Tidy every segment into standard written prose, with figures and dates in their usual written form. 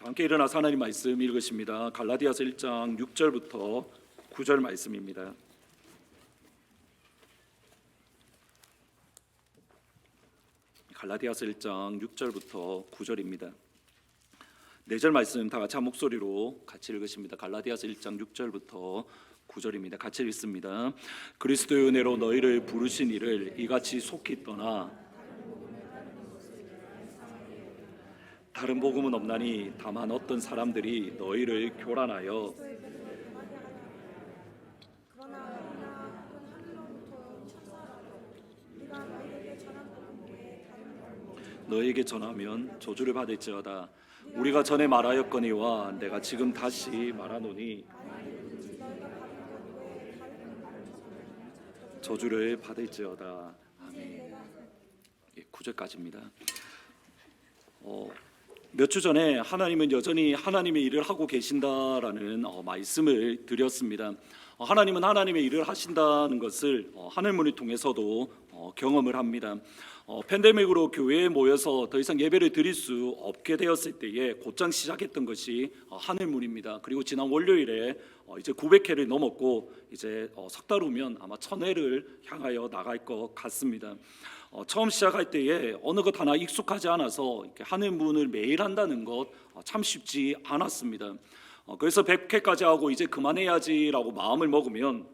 함께 일어나서 하나님 말씀 읽으십니다. 갈라디아서 1장 6절부터 9절 말씀입니다. 갈라디아서 1장 6절부터 9절입니다. 4절 말씀 다 같이 한 목소리로 같이 읽으십니다. 갈라디아서 1장 6절부터 9절입니다. 같이 읽습니다. 그리스도의 은혜로 너희를 부르신 이를 이같이 속히 떠나 다른 복음은 없나니 다만 어떤 사람들이 너희를 교란하여 너희에게 전하면 저주를 받을지어다. 우리가 전에 말하였거니와 내가 지금 다시 말하노니 저주를 받을지어다. 아멘. 9절까지입니다. 몇 주 전에 하나님은 여전히 하나님의 일을 하고 계신다라는 말씀을 드렸습니다. 하나님은 하나님의 일을 하신다는 것을 하늘문을 통해서도 경험을 합니다. 팬데믹으로 교회에 모여서 더 이상 예배를 드릴 수 없게 되었을 때에 곧장 시작했던 것이 하늘문입니다. 그리고 지난 월요일에 이제 900회를 넘었고 이제 석 달 후면 아마 1000회를 향하여 나갈 것 같습니다. 처음 시작할 때에 어느 것 하나 익숙하지 않아서 이렇게 하늘문을 매일 한다는 것 참 쉽지 않았습니다. 그래서 100회까지 하고 이제 그만해야지라고 마음을 먹으면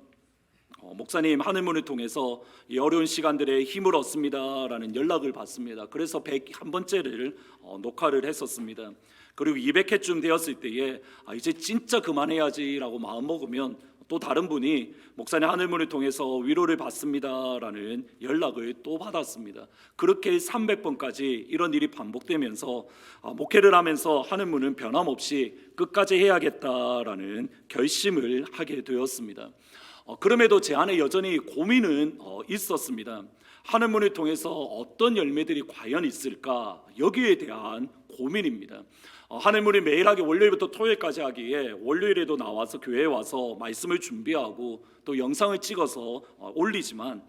목사님 하늘문을 통해서 이 어려운 시간들에 힘을 얻습니다라는 연락을 받습니다. 그래서 101번째를 녹화를 했었습니다. 그리고 200회쯤 되었을 때에 이제 진짜 그만해야지라고 마음 먹으면 또 다른 분이 목사님 하늘문을 통해서 위로를 받습니다라는 연락을 또 받았습니다. 그렇게 300번까지 이런 일이 반복되면서 목회를 하면서 하늘문은 변함없이 끝까지 해야겠다라는 결심을 하게 되었습니다. 그럼에도 제 안에 여전히 고민은 있었습니다. 하늘문을 통해서 어떤 열매들이 과연 있을까? 여기에 대한 고민입니다. 하늘문이 매일 하기 월요일부터 토요일까지 하기에 월요일에도 나와서 교회에 와서 말씀을 준비하고 또 영상을 찍어서 올리지만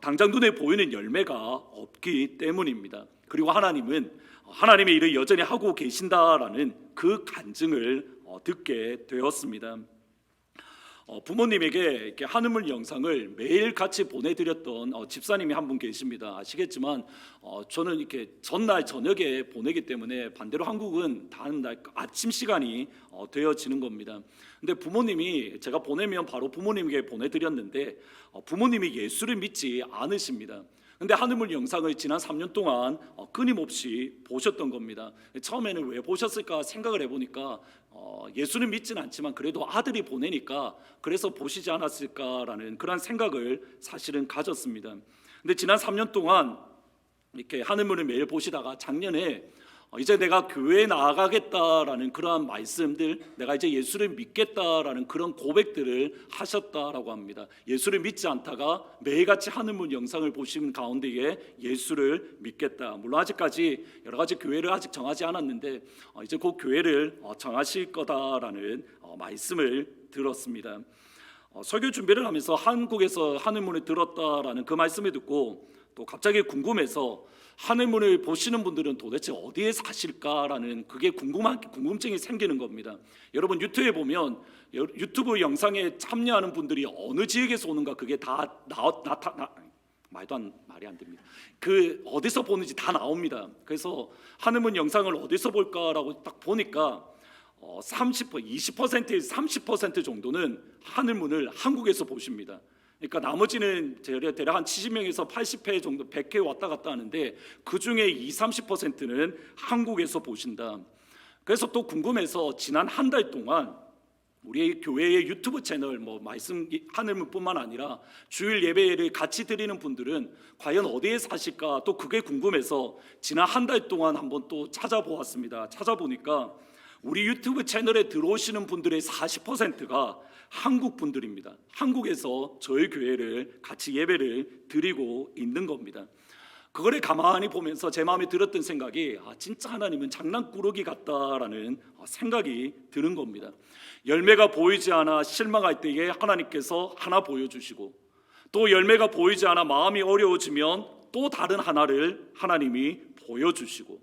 당장 눈에 보이는 열매가 없기 때문입니다. 그리고 하나님은 하나님의 일을 여전히 하고 계신다라는 그 간증을 듣게 되었습니다. 부모님에게 이렇게 하늘문 영상을 매일 같이 보내드렸던 집사님이 한 분 계십니다. 아시겠지만 저는 이렇게 전날 저녁에 보내기 때문에 반대로 한국은 다음 날 아침 시간이 되어지는 겁니다. 근데 부모님이 제가 보내면 바로 부모님에게 보내드렸는데 부모님이 예수를 믿지 않으십니다. 근데 하늘문 영상을 지난 3년 동안 끊임없이 보셨던 겁니다. 처음에는 왜 보셨을까 생각을 해보니까 예수는 믿지는 않지만 그래도 아들이 보내니까 그래서 보시지 않았을까라는 그런 생각을 사실은 가졌습니다. 근데 지난 3년 동안 이렇게 하늘문을 매일 보시다가 작년에 이제 내가 교회에 나아가겠다라는 그러한 말씀들, 내가 이제 예수를 믿겠다라는 그런 고백들을 하셨다라고 합니다. 예수를 믿지 않다가 매일같이 하늘문 영상을 보시는 가운데에 예수를 믿겠다. 물론 아직까지 여러 가지 교회를 아직 정하지 않았는데 이제 곧 교회를 정하실 거다라는 말씀을 들었습니다. 설교 준비를 하면서 한국에서 하늘문을 들었다라는 그 말씀을 듣고 또 갑자기 궁금해서 하늘문을 보시는 분들은 도대체 어디에 사실까라는 그게 궁금증이 생기는 겁니다. 여러분 유튜브에 보면 유튜브 영상에 참여하는 분들이 어느 지역에서 오는가 그게 다 말이 안 됩니다. 그 어디서 보는지 다 나옵니다. 그래서 하늘문 영상을 어디서 볼까라고 딱 보니까 20%에서 30% 정도는 하늘문을 한국에서 보십니다. 그러니까 나머지는 대략 한 70명에서 80회 정도 100회 왔다 갔다 하는데 그중에 20-30%는 한국에서 보신다. 그래서 또 궁금해서 지난 한 달 동안 우리 교회의 유튜브 채널 말씀 하늘문뿐만 아니라 주일 예배를 같이 드리는 분들은 과연 어디에 사실까 또 그게 궁금해서 지난 한 달 동안 한번 또 찾아보았습니다. 찾아보니까 우리 유튜브 채널에 들어오시는 분들의 40%가 한국 분들입니다. 한국에서 저희 교회를 같이 예배를 드리고 있는 겁니다. 그거를 가만히 보면서 제 마음에 들었던 생각이 진짜 하나님은 장난꾸러기 같다라는 생각이 드는 겁니다. 열매가 보이지 않아 실망할 때에 하나님께서 하나 보여주시고 또 열매가 보이지 않아 마음이 어려워지면 또 다른 하나를 하나님이 보여주시고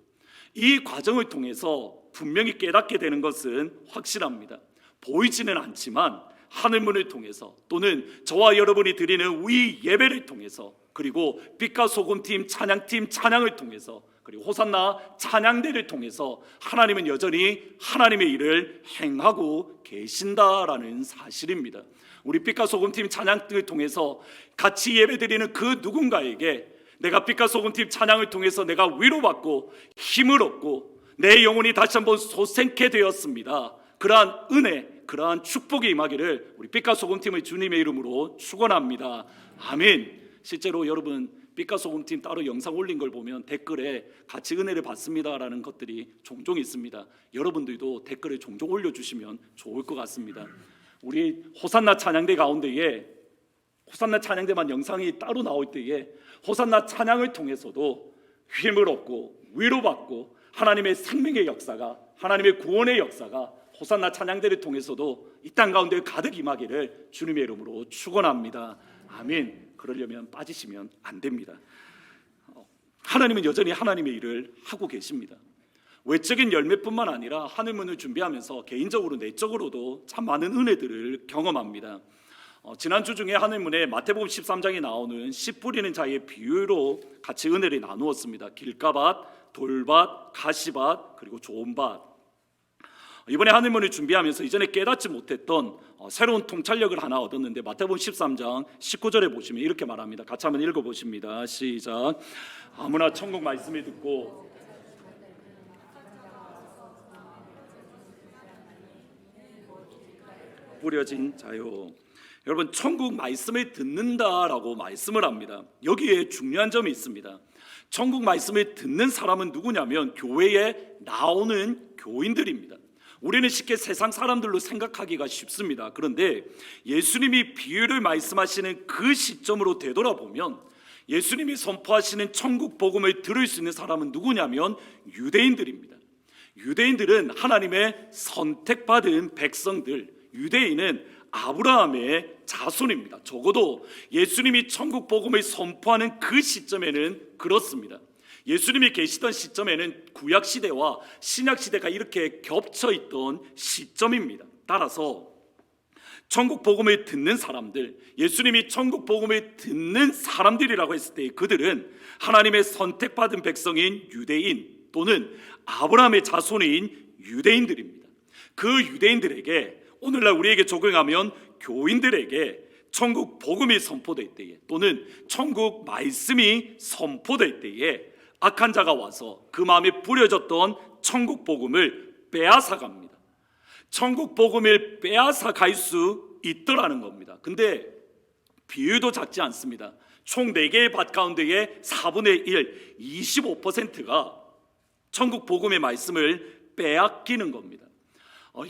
이 과정을 통해서 분명히 깨닫게 되는 것은 확실합니다. 보이지는 않지만 하늘문을 통해서 또는 저와 여러분이 드리는 위 예배를 통해서 그리고 빛과 소금팀 찬양팀 찬양을 통해서 그리고 호산나 찬양대를 통해서 하나님은 여전히 하나님의 일을 행하고 계신다라는 사실입니다. 우리 빛과 소금팀 찬양을 통해서 같이 예배드리는 그 누군가에게 내가 빛과 소금팀 찬양을 통해서 내가 위로받고 힘을 얻고 내 영혼이 다시 한번 솟생케 되었습니다. 그러한 은혜, 그러한 축복이 임하기를 우리 빛과 소금팀의 주님의 이름으로 축원합니다. 아멘. 실제로 여러분 빛과 소금팀 따로 영상 올린 걸 보면 댓글에 같이 은혜를 받습니다라는 것들이 종종 있습니다. 여러분들도 댓글을 종종 올려주시면 좋을 것 같습니다. 우리 호산나 찬양대 가운데에 호산나 찬양대만 영상이 따로 나올 때에 호산나 찬양을 통해서도 힘을 얻고 위로받고 하나님의 생명의 역사가 하나님의 구원의 역사가 호산나 찬양대를 통해서도 이 땅 가운데 가득 임하기를 주님의 이름으로 축원합니다. 아멘. 그러려면 빠지시면 안 됩니다. 하나님은 여전히 하나님의 일을 하고 계십니다. 외적인 열매뿐만 아니라 하늘문을 준비하면서 개인적으로 내적으로도 참 많은 은혜들을 경험합니다. 지난주 중에 하늘문에 마태복음 13장에 나오는 씨 뿌리는 자의 비유로 같이 은혜를 나누었습니다. 길가밭, 돌밭, 가시밭, 그리고 좋은 밭. 이번에 하늘문을 준비하면서 이전에 깨닫지 못했던 새로운 통찰력을 하나 얻었는데 마태복음 13장 19절에 보시면 이렇게 말합니다. 같이 한번 읽어보십니다. 시작. 아무나 천국 말씀을 듣고 뿌려진 자요. 여러분 천국 말씀을 듣는다라고 말씀을 합니다. 여기에 중요한 점이 있습니다. 천국 말씀을 듣는 사람은 누구냐면 교회에 나오는 교인들입니다. 우리는 쉽게 세상 사람들로 생각하기가 쉽습니다. 그런데 예수님이 비유를 말씀하시는 그 시점으로 되돌아보면 예수님이 선포하시는 천국 복음을 들을 수 있는 사람은 누구냐면 유대인들입니다. 유대인들은 하나님의 선택받은 백성들, 유대인은 아브라함의 자손입니다. 적어도 예수님이 천국 복음을 선포하는 그 시점에는 그렇습니다. 예수님이 계시던 시점에는 구약 시대와 신약 시대가 이렇게 겹쳐 있던 시점입니다. 따라서 천국 복음을 듣는 사람들, 예수님이 천국 복음을 듣는 사람들이라고 했을 때 그들은 하나님의 선택받은 백성인 유대인 또는 아브라함의 자손인 유대인들입니다. 그 유대인들에게 오늘날 우리에게 적용하면 교인들에게 천국 복음이 선포될 때에 또는 천국 말씀이 선포될 때에 악한 자가 와서 그 마음에 뿌려졌던 천국 복음을 빼앗아 갑니다. 천국 복음을 빼앗아 갈 수 있더라는 겁니다. 근데 비율도 작지 않습니다. 총 4개의 밭 가운데에 4분의 1, 25%가 천국 복음의 말씀을 빼앗기는 겁니다.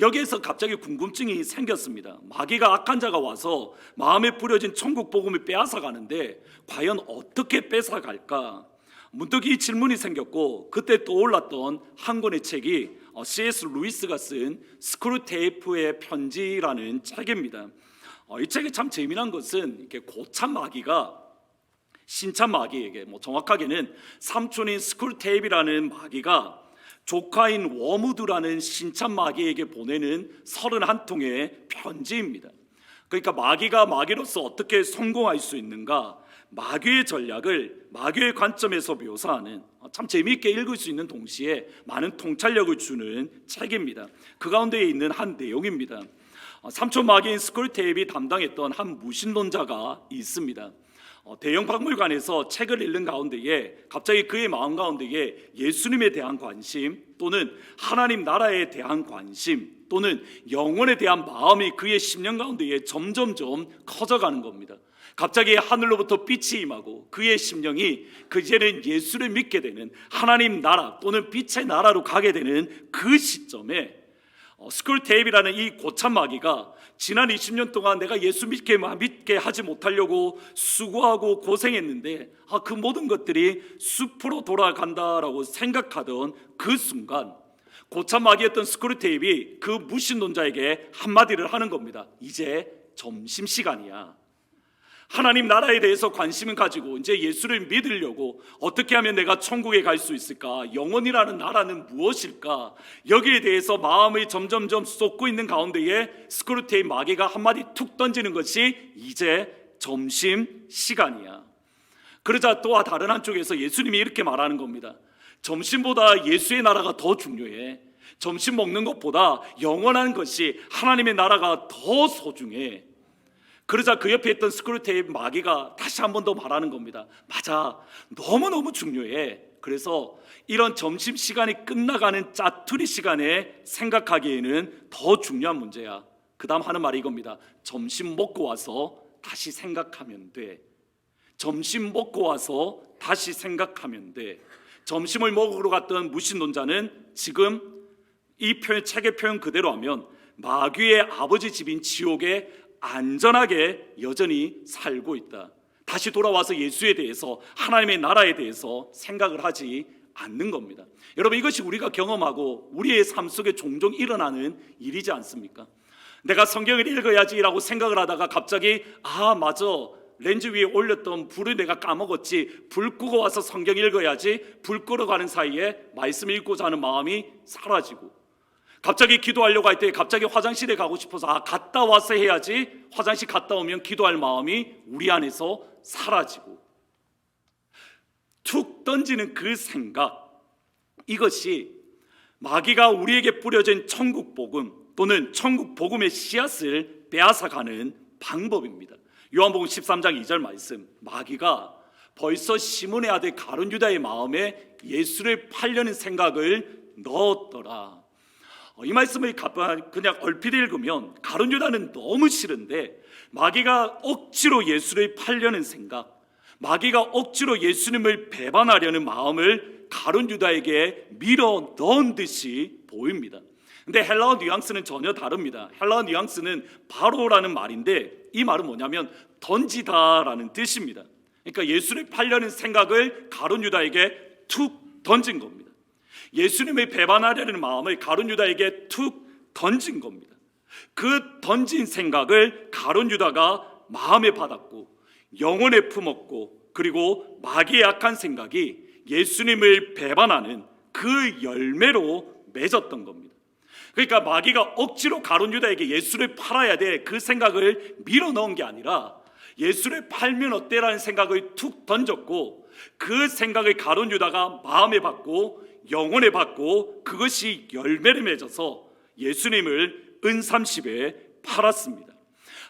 여기에서 갑자기 궁금증이 생겼습니다. 마귀가 악한 자가 와서 마음에 뿌려진 천국 복음을 빼앗아 가는데 과연 어떻게 뺏어 갈까? 문득 이 질문이 생겼고 그때 떠올랐던 한 권의 책이 C.S. 루이스가 쓴 스크루테이프의 편지라는 책입니다. 이 책이 참 재미난 것은 이렇게 고참 마귀가 신참 마귀에게 정확하게는 삼촌인 스크루테이프라는 마귀가 조카인 워무드라는 신참 마귀에게 보내는 31통의 편지입니다. 그러니까 마귀가 마귀로서 어떻게 성공할 수 있는가, 마귀의 전략을 마귀의 관점에서 묘사하는 참 재미있게 읽을 수 있는 동시에 많은 통찰력을 주는 책입니다. 그 가운데에 있는 한 내용입니다. 삼촌 마귀인 스크루테이프이 담당했던 한 무신론자가 있습니다. 대형 박물관에서 책을 읽는 가운데에 갑자기 그의 마음 가운데에 예수님에 대한 관심 또는 하나님 나라에 대한 관심 또는 영혼에 대한 마음이 그의 심령 가운데에 점점점 커져가는 겁니다. 갑자기 하늘로부터 빛이 임하고 그의 심령이 이제는 예수를 믿게 되는 하나님 나라 또는 빛의 나라로 가게 되는 그 시점에 스크루테이프라는 이 고참 마귀가 지난 20년 동안 내가 예수 믿게 하지 못하려고 수고하고 고생했는데 그 모든 것들이 숲으로 돌아간다라고 생각하던 그 순간 고참 마귀였던 스크루테이프이 그 무신론자에게 한마디를 하는 겁니다. 이제 점심시간이야. 하나님 나라에 대해서 관심을 가지고 이제 예수를 믿으려고 어떻게 하면 내가 천국에 갈 수 있을까? 영원이라는 나라는 무엇일까? 여기에 대해서 마음을 점점점 쏟고 있는 가운데에 스크루테이 마귀가 한마디 툭 던지는 것이 이제 점심 시간이야. 그러자 또 다른 한쪽에서 예수님이 이렇게 말하는 겁니다. 점심보다 예수의 나라가 더 중요해. 점심 먹는 것보다 영원한 것이 하나님의 나라가 더 소중해. 그러자 그 옆에 있던 스크루테이 마귀가 다시 한 번 더 말하는 겁니다. 맞아, 너무너무 중요해. 그래서 이런 점심시간이 끝나가는 짜투리 시간에 생각하기에는 더 중요한 문제야. 그 다음 하는 말이 이겁니다. 점심 먹고 와서 다시 생각하면 돼. 점심 먹고 와서 다시 생각하면 돼. 점심을 먹으러 갔던 무신론자는 지금 이 책의 표현 그대로 하면 마귀의 아버지 집인 지옥에 안전하게 여전히 살고 있다. 다시 돌아와서 예수에 대해서, 하나님의 나라에 대해서 생각을 하지 않는 겁니다. 여러분, 이것이 우리가 경험하고 우리의 삶 속에 종종 일어나는 일이지 않습니까? 내가 성경을 읽어야지라고 생각을 하다가 갑자기 맞아, 렌즈 위에 올렸던 불을 내가 까먹었지, 불 끄고 와서 성경 읽어야지, 불 끄러 가는 사이에 말씀 읽고자 하는 마음이 사라지고, 갑자기 기도하려고 할 때 갑자기 화장실에 가고 싶어서 갔다 와서 해야지, 화장실 갔다 오면 기도할 마음이 우리 안에서 사라지고, 툭 던지는 그 생각, 이것이 마귀가 우리에게 뿌려진 천국 복음 또는 천국 복음의 씨앗을 빼앗아가는 방법입니다. 요한복음 13장 2절 말씀, 마귀가 벌써 시몬의 아들 가룟 유다의 마음에 예수를 팔려는 생각을 넣었더라. 이 말씀을 그냥 얼핏 읽으면 가룟 유다는 너무 싫은데 마귀가 억지로 예수를 팔려는 생각, 마귀가 억지로 예수님을 배반하려는 마음을 가룟 유다에게 밀어 넣은 듯이 보입니다. 근데 헬라어 뉘앙스는 전혀 다릅니다. 헬라어 뉘앙스는 바로라는 말인데 이 말은 뭐냐면 던지다라는 뜻입니다. 그러니까 예수를 팔려는 생각을 가룟 유다에게 툭 던진 겁니다. 예수님을 배반하려는 마음을 가룟 유다에게 툭 던진 겁니다. 그 던진 생각을 가룟 유다가 마음에 받았고 영혼에 품었고, 그리고 마귀의 악한 생각이 예수님을 배반하는 그 열매로 맺었던 겁니다. 그러니까 마귀가 억지로 가룟 유다에게 예수를 팔아야 돼, 그 생각을 밀어넣은 게 아니라 예수를 팔면 어때라는 생각을 툭 던졌고, 그 생각을 가룟 유다가 마음에 받고 영혼에 받고 그것이 열매를 맺어서 예수님을 은30에 팔았습니다.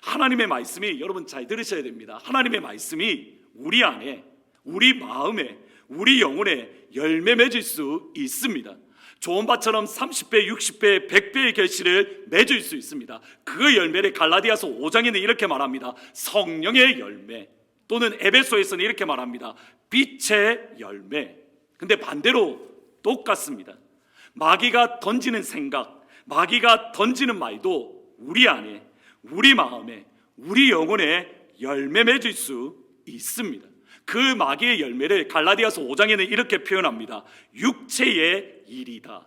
하나님의 말씀이, 여러분 잘 들으셔야 됩니다. 하나님의 말씀이 우리 안에, 우리 마음에, 우리 영혼에 열매 맺을 수 있습니다. 좋은 밭처럼 30배, 60배, 100배의 결실을 맺을 수 있습니다. 그 열매를 갈라디아서 5장에는 이렇게 말합니다. 성령의 열매, 또는 에베소에서는 이렇게 말합니다. 빛의 열매. 근데 반대로 똑같습니다. 마귀가 던지는 생각, 마귀가 던지는 말도 우리 안에, 우리 마음에, 우리 영혼에 열매 맺을 수 있습니다. 그 마귀의 열매를 갈라디아서 5장에는 이렇게 표현합니다. 육체의 일이다.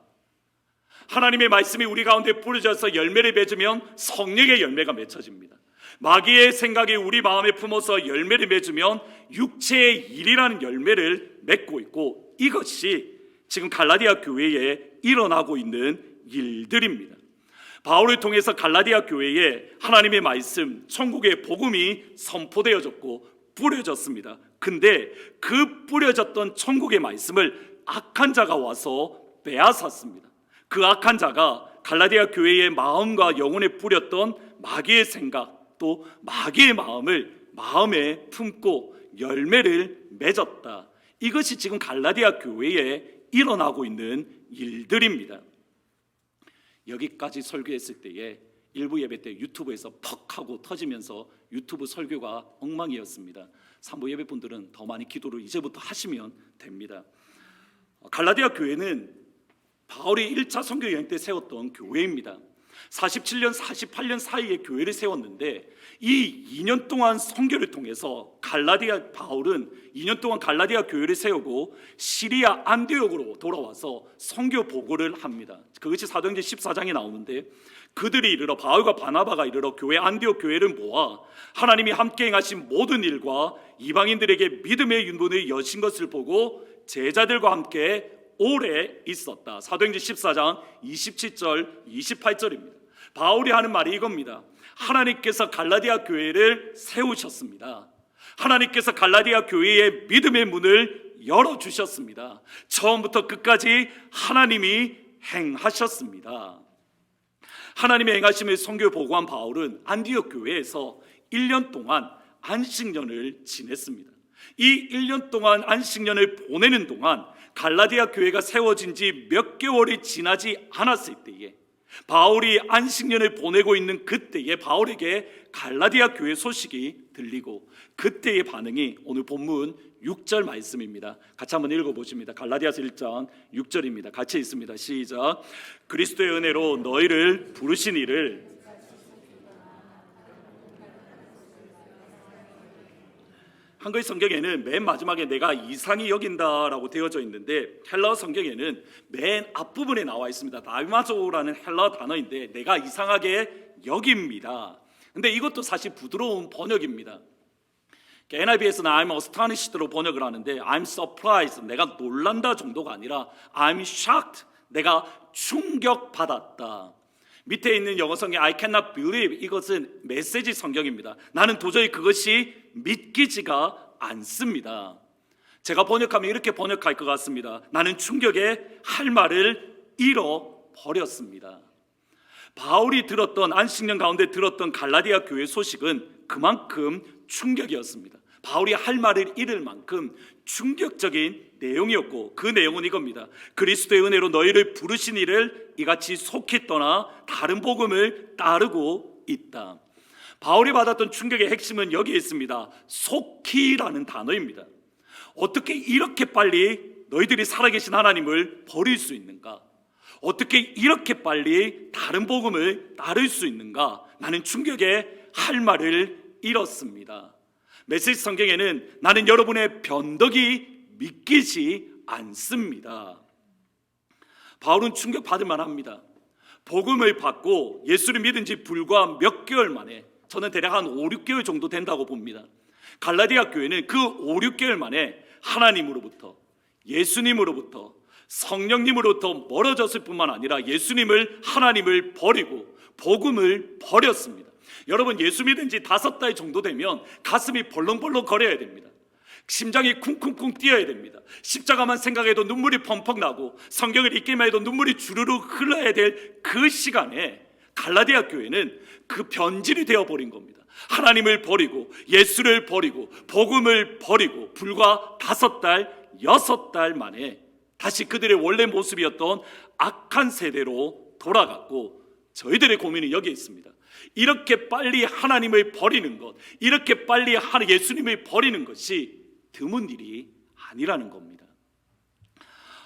하나님의 말씀이 우리 가운데 뿌려져서 열매를 맺으면 성령의 열매가 맺혀집니다. 마귀의 생각이 우리 마음에 품어서 열매를 맺으면 육체의 일이라는 열매를 맺고 있고, 이것이 지금 갈라디아 교회에 일어나고 있는 일들입니다. 바울을 통해서 갈라디아 교회에 하나님의 말씀, 천국의 복음이 선포되어졌고 뿌려졌습니다. 근데 그 뿌려졌던 천국의 말씀을 악한 자가 와서 빼앗았습니다. 그 악한 자가 갈라디아 교회의 마음과 영혼에 뿌렸던 마귀의 생각, 또 마귀의 마음을 마음에 품고 열매를 맺었다. 이것이 지금 갈라디아 교회에 일어나고 있는 일들입니다. 여기까지 설교했을 때에 일부 예배 때 유튜브에서 퍽 하고 터지면서 유튜브 설교가 엉망이었습니다. 3부 예배 분들은 더 많이 기도를 이제부터 하시면 됩니다. 갈라디아 교회는 바울이 1차 선교 여행 때 세웠던 교회입니다. 47년, 48년 사이에 교회를 세웠는데 이 2년 동안 선교를 통해서 바울은 2년 동안 갈라디아 교회를 세우고 시리아 안디옥으로 돌아와서 선교 보고를 합니다. 그것이 사도행전 14장에 나오는데 그들이 이르러 바울과 바나바가 이르러 교회 안디옥 교회를 모아 하나님이 함께 행하신 모든 일과 이방인들에게 믿음의 윤문을 여신 것을 보고 제자들과 함께 오래 있었다. 사도행전 14장 27절 28절입니다. 바울이 하는 말이 이겁니다. 하나님께서 갈라디아 교회를 세우셨습니다. 하나님께서 갈라디아 교회의 믿음의 문을 열어주셨습니다. 처음부터 끝까지 하나님이 행하셨습니다. 하나님의 행하심을 선교 보고한 바울은 안디옥 교회에서 1년 동안 안식년을 지냈습니다. 이 1년 동안 안식년을 보내는 동안 갈라디아 교회가 세워진 지 몇 개월이 지나지 않았을 때에 바울이 안식년을 보내고 있는 그때에 바울에게 갈라디아 교회 소식이 들리고 그때의 반응이 오늘 본문 6절 말씀입니다. 같이 한번 읽어보십니다. 갈라디아서 1장 6절입니다. 같이 읽습니다. 시작. 그리스도의 은혜로 너희를 부르신 이를 한글 성경에는 맨 마지막에 내가 이상히 여긴다라고 되어져 있는데 헬라어 성경에는 맨 앞부분에 나와 있습니다. 나이마조라는 헬라어 단어인데 내가 이상하게 여깁니다. 근데 이것도 사실 부드러운 번역입니다. NIV에서는 I'm astonished로 번역을 하는데 I'm surprised, 내가 놀란다 정도가 아니라 I'm shocked, 내가 충격받았다. 밑에 있는 영어 성경 I cannot believe, 이것은 메시지 성경입니다. 나는 도저히 그것이 믿기지가 않습니다. 제가 번역하면 이렇게 번역할 것 같습니다. 나는 충격에 할 말을 잃어버렸습니다. 바울이 들었던 안식년 가운데 들었던 갈라디아 교회 소식은 그만큼 충격이었습니다. 바울이 할 말을 잃을 만큼 충격적인 내용이었고 그 내용은 이겁니다. 그리스도의 은혜로 너희를 부르신 이를 이같이 속히 떠나 다른 복음을 따르고 있다. 바울이 받았던 충격의 핵심은 여기에 있습니다. 속히라는 단어입니다. 어떻게 이렇게 빨리 너희들이 살아계신 하나님을 버릴 수 있는가? 어떻게 이렇게 빨리 다른 복음을 따를 수 있는가? 나는 충격에 할 말을 잃었습니다. 메시지 성경에는 나는 여러분의 변덕이 믿기지 않습니다. 바울은 충격받을 만합니다. 복음을 받고 예수를 믿은 지 불과 몇 개월 만에, 저는 대략 한 5, 6개월 정도 된다고 봅니다. 갈라디아 교회는 그 5, 6개월 만에 하나님으로부터, 예수님으로부터, 성령님으로부터 멀어졌을 뿐만 아니라 예수님을, 하나님을 버리고 복음을 버렸습니다. 여러분, 예수 믿은 지 5달 정도 되면 가슴이 벌렁벌렁 거려야 됩니다. 심장이 쿵쿵쿵 뛰어야 됩니다. 십자가만 생각해도 눈물이 펑펑 나고 성경을 읽기만 해도 눈물이 주르륵 흘러야 될 그 시간에 갈라디아 교회는 그 변질이 되어버린 겁니다. 하나님을 버리고 예수를 버리고 복음을 버리고 불과 5달, 6달 만에 다시 그들의 원래 모습이었던 악한 세대로 돌아갔고, 저희들의 고민은 여기에 있습니다. 이렇게 빨리 하나님을 버리는 것, 이렇게 빨리 예수님을 버리는 것이 드문 일이 아니라는 겁니다.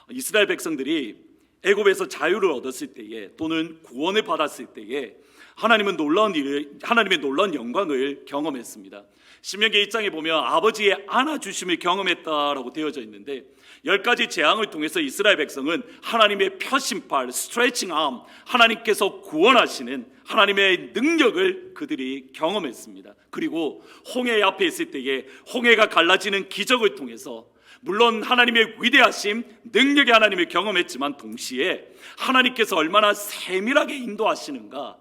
이스라엘 백성들이 애굽에서 자유를 얻었을 때에 또는 구원을 받았을 때에 하나님의 놀라운 영광을 경험했습니다. 신명기 1장에 보면 아버지의 안아주심을 경험했다라고 되어져 있는데 10가지 재앙을 통해서 이스라엘 백성은 하나님의 펴신팔, 스트레칭 암, 하나님께서 구원하시는 하나님의 능력을 그들이 경험했습니다. 그리고 홍해 앞에 있을 때에 홍해가 갈라지는 기적을 통해서 물론 하나님의 위대하심, 능력의 하나님을 경험했지만 동시에 하나님께서 얼마나 세밀하게 인도하시는가,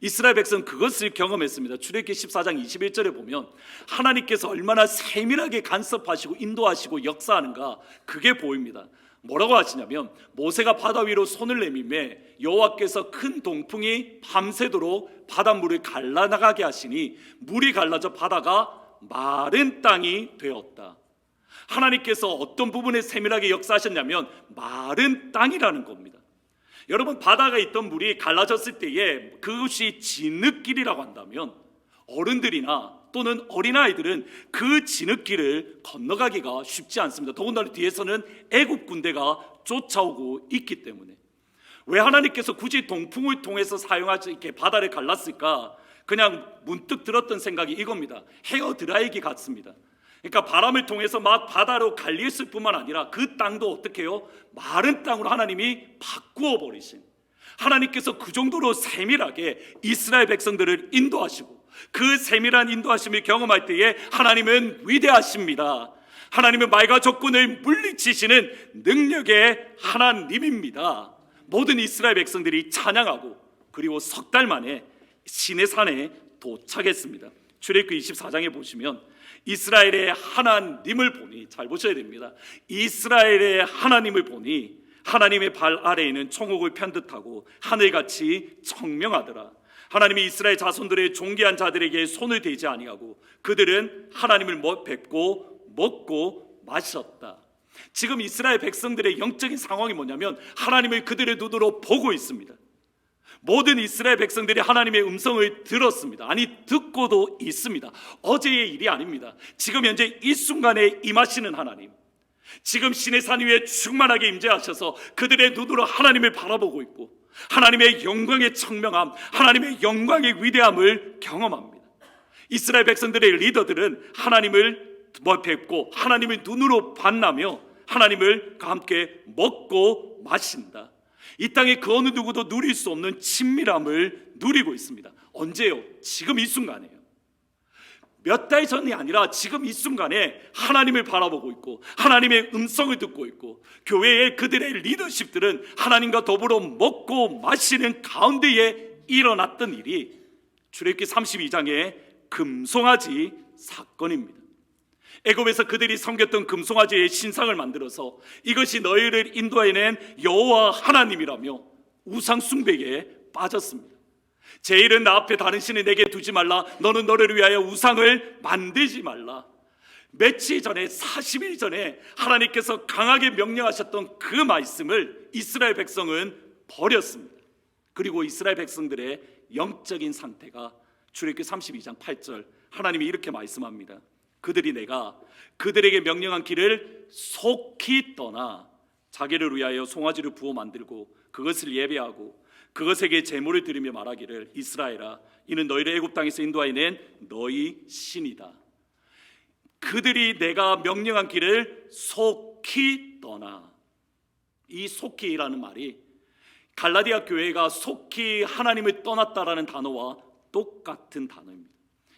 이스라엘 백성은 그것을 경험했습니다. 출애굽기 14장 21절에 보면 하나님께서 얼마나 세밀하게 간섭하시고 인도하시고 역사하는가, 그게 보입니다. 뭐라고 하시냐면 모세가 바다 위로 손을 내밀매 여호와께서 큰 동풍이 밤새도록 바닷물을 갈라나가게 하시니 물이 갈라져 바다가 마른 땅이 되었다. 하나님께서 어떤 부분에 세밀하게 역사하셨냐면 마른 땅이라는 겁니다. 여러분, 바다가 있던 물이 갈라졌을 때에 그것이 진흙길이라고 한다면 어른들이나 또는 어린아이들은 그 진흙길을 건너가기가 쉽지 않습니다. 더군다나 뒤에서는 애국 군대가 쫓아오고 있기 때문에. 왜 하나님께서 굳이 동풍을 통해서 사용하지 이렇게 바다를 갈랐을까? 그냥 문득 들었던 생각이 이겁니다. 헤어 드라이기 같습니다. 그러니까 바람을 통해서 막 바다로 갈렸을 뿐만 아니라 그 땅도 어떻게 해요? 마른 땅으로 하나님이 바꾸어 버리신, 하나님께서 그 정도로 세밀하게 이스라엘 백성들을 인도하시고 그 세밀한 인도하심을 경험할 때에 하나님은 위대하십니다. 하나님은 말과 적군을 물리치시는 능력의 하나님입니다. 모든 이스라엘 백성들이 찬양하고, 그리고 석 달 만에 시내산에 도착했습니다. 출애굽기 24장에 보시면 이스라엘의 하나님을 보니, 잘 보셔야 됩니다. 이스라엘의 하나님을 보니 하나님의 발 아래에는 총옥을 편 듯하고 하늘같이 청명하더라. 하나님이 이스라엘 자손들의 존귀한 자들에게 손을 대지 아니하고 그들은 하나님을 뵙고 먹고 마셨다. 지금 이스라엘 백성들의 영적인 상황이 뭐냐면 하나님을 그들의 눈으로 보고 있습니다. 모든 이스라엘 백성들이 하나님의 음성을 들었습니다. 아니, 듣고도 있습니다. 어제의 일이 아닙니다. 지금 현재 이 순간에 임하시는 하나님, 지금 시내산 위에 충만하게 임재하셔서 그들의 눈으로 하나님을 바라보고 있고 하나님의 영광의 청명함, 하나님의 영광의 위대함을 경험합니다. 이스라엘 백성들의 리더들은 하나님을 뵙고 하나님을 눈으로 만나며 하나님을 함께 먹고 마신다. 이 땅에 그 어느 누구도 누릴 수 없는 친밀함을 누리고 있습니다. 언제요? 지금 이 순간에요. 몇 달 전이 아니라 지금 이 순간에 하나님을 바라보고 있고 하나님의 음성을 듣고 있고, 교회의 그들의 리더십들은 하나님과 더불어 먹고 마시는 가운데에 일어났던 일이 출애굽기 32장의 금송아지 사건입니다. 애굽에서 그들이 섬겼던 금송아지의 신상을 만들어서 이것이 너희를 인도해낸 여호와 하나님이라며 우상 숭배에 빠졌습니다. 제 일은 나 앞에 다른 신을 내게 두지 말라. 너는 너를 위하여 우상을 만들지 말라. 며칠 전에, 40일 전에 하나님께서 강하게 명령하셨던 그 말씀을 이스라엘 백성은 버렸습니다. 그리고 이스라엘 백성들의 영적인 상태가 출애굽기 32장 8절, 하나님이 이렇게 말씀합니다. 그들이 내가 그들에게 명령한 길을 속히 떠나 자기를 위하여 송아지를 부어 만들고 그것을 예배하고 그것에게 제물을 드리며 말하기를 이스라엘아, 이는 너희를 애굽 땅에서 인도하여 너희 신이다. 그들이 내가 명령한 길을 속히 떠나, 이 속히라는 말이 갈라디아 교회가 속히 하나님을 떠났다라는 단어와 똑같은 단어입니다.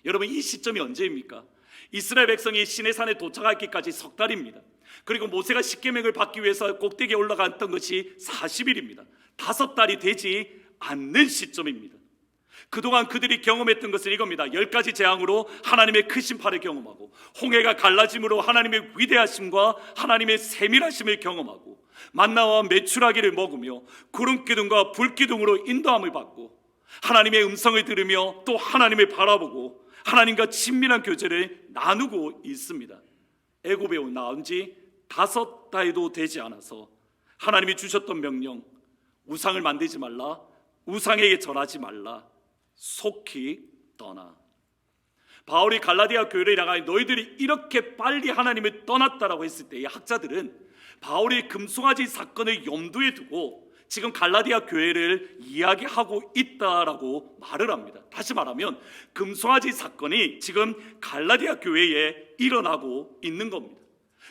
여러분, 이 시점이 언제입니까? 이스라엘 백성이 시내산에 도착하기까지 석 달입니다. 그리고 모세가 십계명을 받기 위해서 꼭대기에 올라갔던 것이 40일입니다. 5달이 되지 않는 시점입니다. 그동안 그들이 경험했던 것은 이겁니다. 10가지 재앙으로 하나님의 크신 팔을 경험하고, 홍해가 갈라짐으로 하나님의 위대하심과 하나님의 세밀하심을 경험하고, 만나와 메추라기를 먹으며 구름기둥과 불기둥으로 인도함을 받고, 하나님의 음성을 들으며 또 하나님을 바라보고 하나님과 친밀한 교제를 나누고 있습니다. 애굽에 나온 지 5달도 되지 않아서 하나님이 주셨던 명령, 우상을 만들지 말라, 우상에게 절하지 말라, 속히 떠나. 바울이 갈라디아 교회를 향하여 너희들이 이렇게 빨리 하나님을 떠났다라고 했을 때, 이 학자들은 바울이 금송아지 사건을 염두에 두고 지금 갈라디아 교회를 이야기하고 있다라고 말을 합니다. 다시 말하면 금송아지 사건이 지금 갈라디아 교회에 일어나고 있는 겁니다.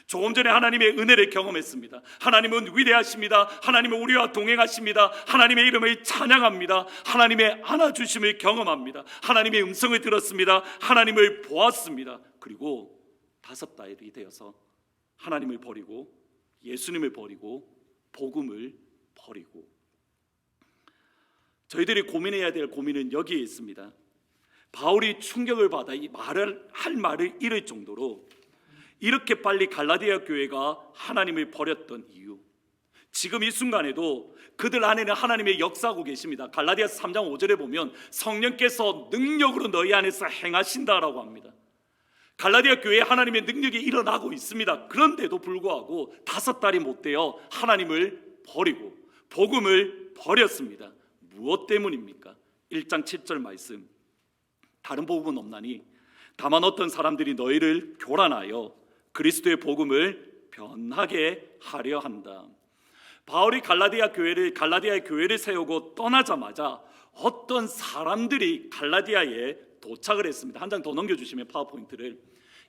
조금 전에 하나님의 은혜를 경험했습니다. 하나님은 위대하십니다. 하나님은 우리와 동행하십니다. 하나님의 이름을 찬양합니다. 하나님의 안아주심을 경험합니다. 하나님의 음성을 들었습니다. 하나님을 보았습니다. 그리고 5달이 되어서 하나님을 버리고 예수님을 버리고 복음을 버리고, 저희들이 고민해야 될 고민은 여기에 있습니다. 바울이 충격을 받아 이 할 말을 잃을 정도로 이렇게 빨리 갈라디아 교회가 하나님을 버렸던 이유, 지금 이 순간에도 그들 안에는 하나님의 역사하고 계십니다. 갈라디아서 3장 5절에 보면 성령께서 능력으로 너희 안에서 행하신다라고 합니다. 갈라디아 교회에 하나님의 능력이 일어나고 있습니다. 그런데도 불구하고 5달이 못 되어 하나님을 버리고 복음을 버렸습니다. 무엇 때문입니까? 1장 7절 말씀, 다른 복음은 없나니 다만 어떤 사람들이 너희를 교란하여 그리스도의 복음을 변하게 하려 한다. 바울이 갈라디아의 교회를 세우고 떠나자마자 어떤 사람들이 갈라디아에 도착을 했습니다. 한 장 더 넘겨주시면 파워포인트를,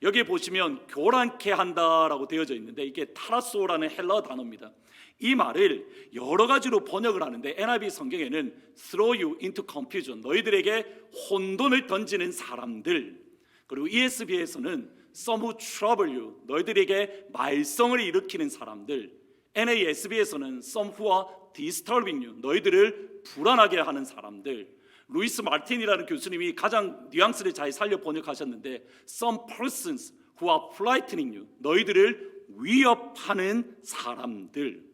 여기에 보시면 교란케 한다라고 되어져 있는데 이게 타라소라는 헬라어 단어입니다. 이 말을 여러 가지로 번역을 하는데 NIV 성경에는 throw you into confusion, 너희들에게 혼돈을 던지는 사람들, 그리고 ESV에서는 some who trouble you, 너희들에게 말썽을 일으키는 사람들, NASB에서는 some who are disturbing you, 너희들을 불안하게 하는 사람들, 루이스 마틴이라는 교수님이 가장 뉘앙스를 잘 살려 번역하셨는데 some persons who are frightening you, 너희들을 위협하는 사람들.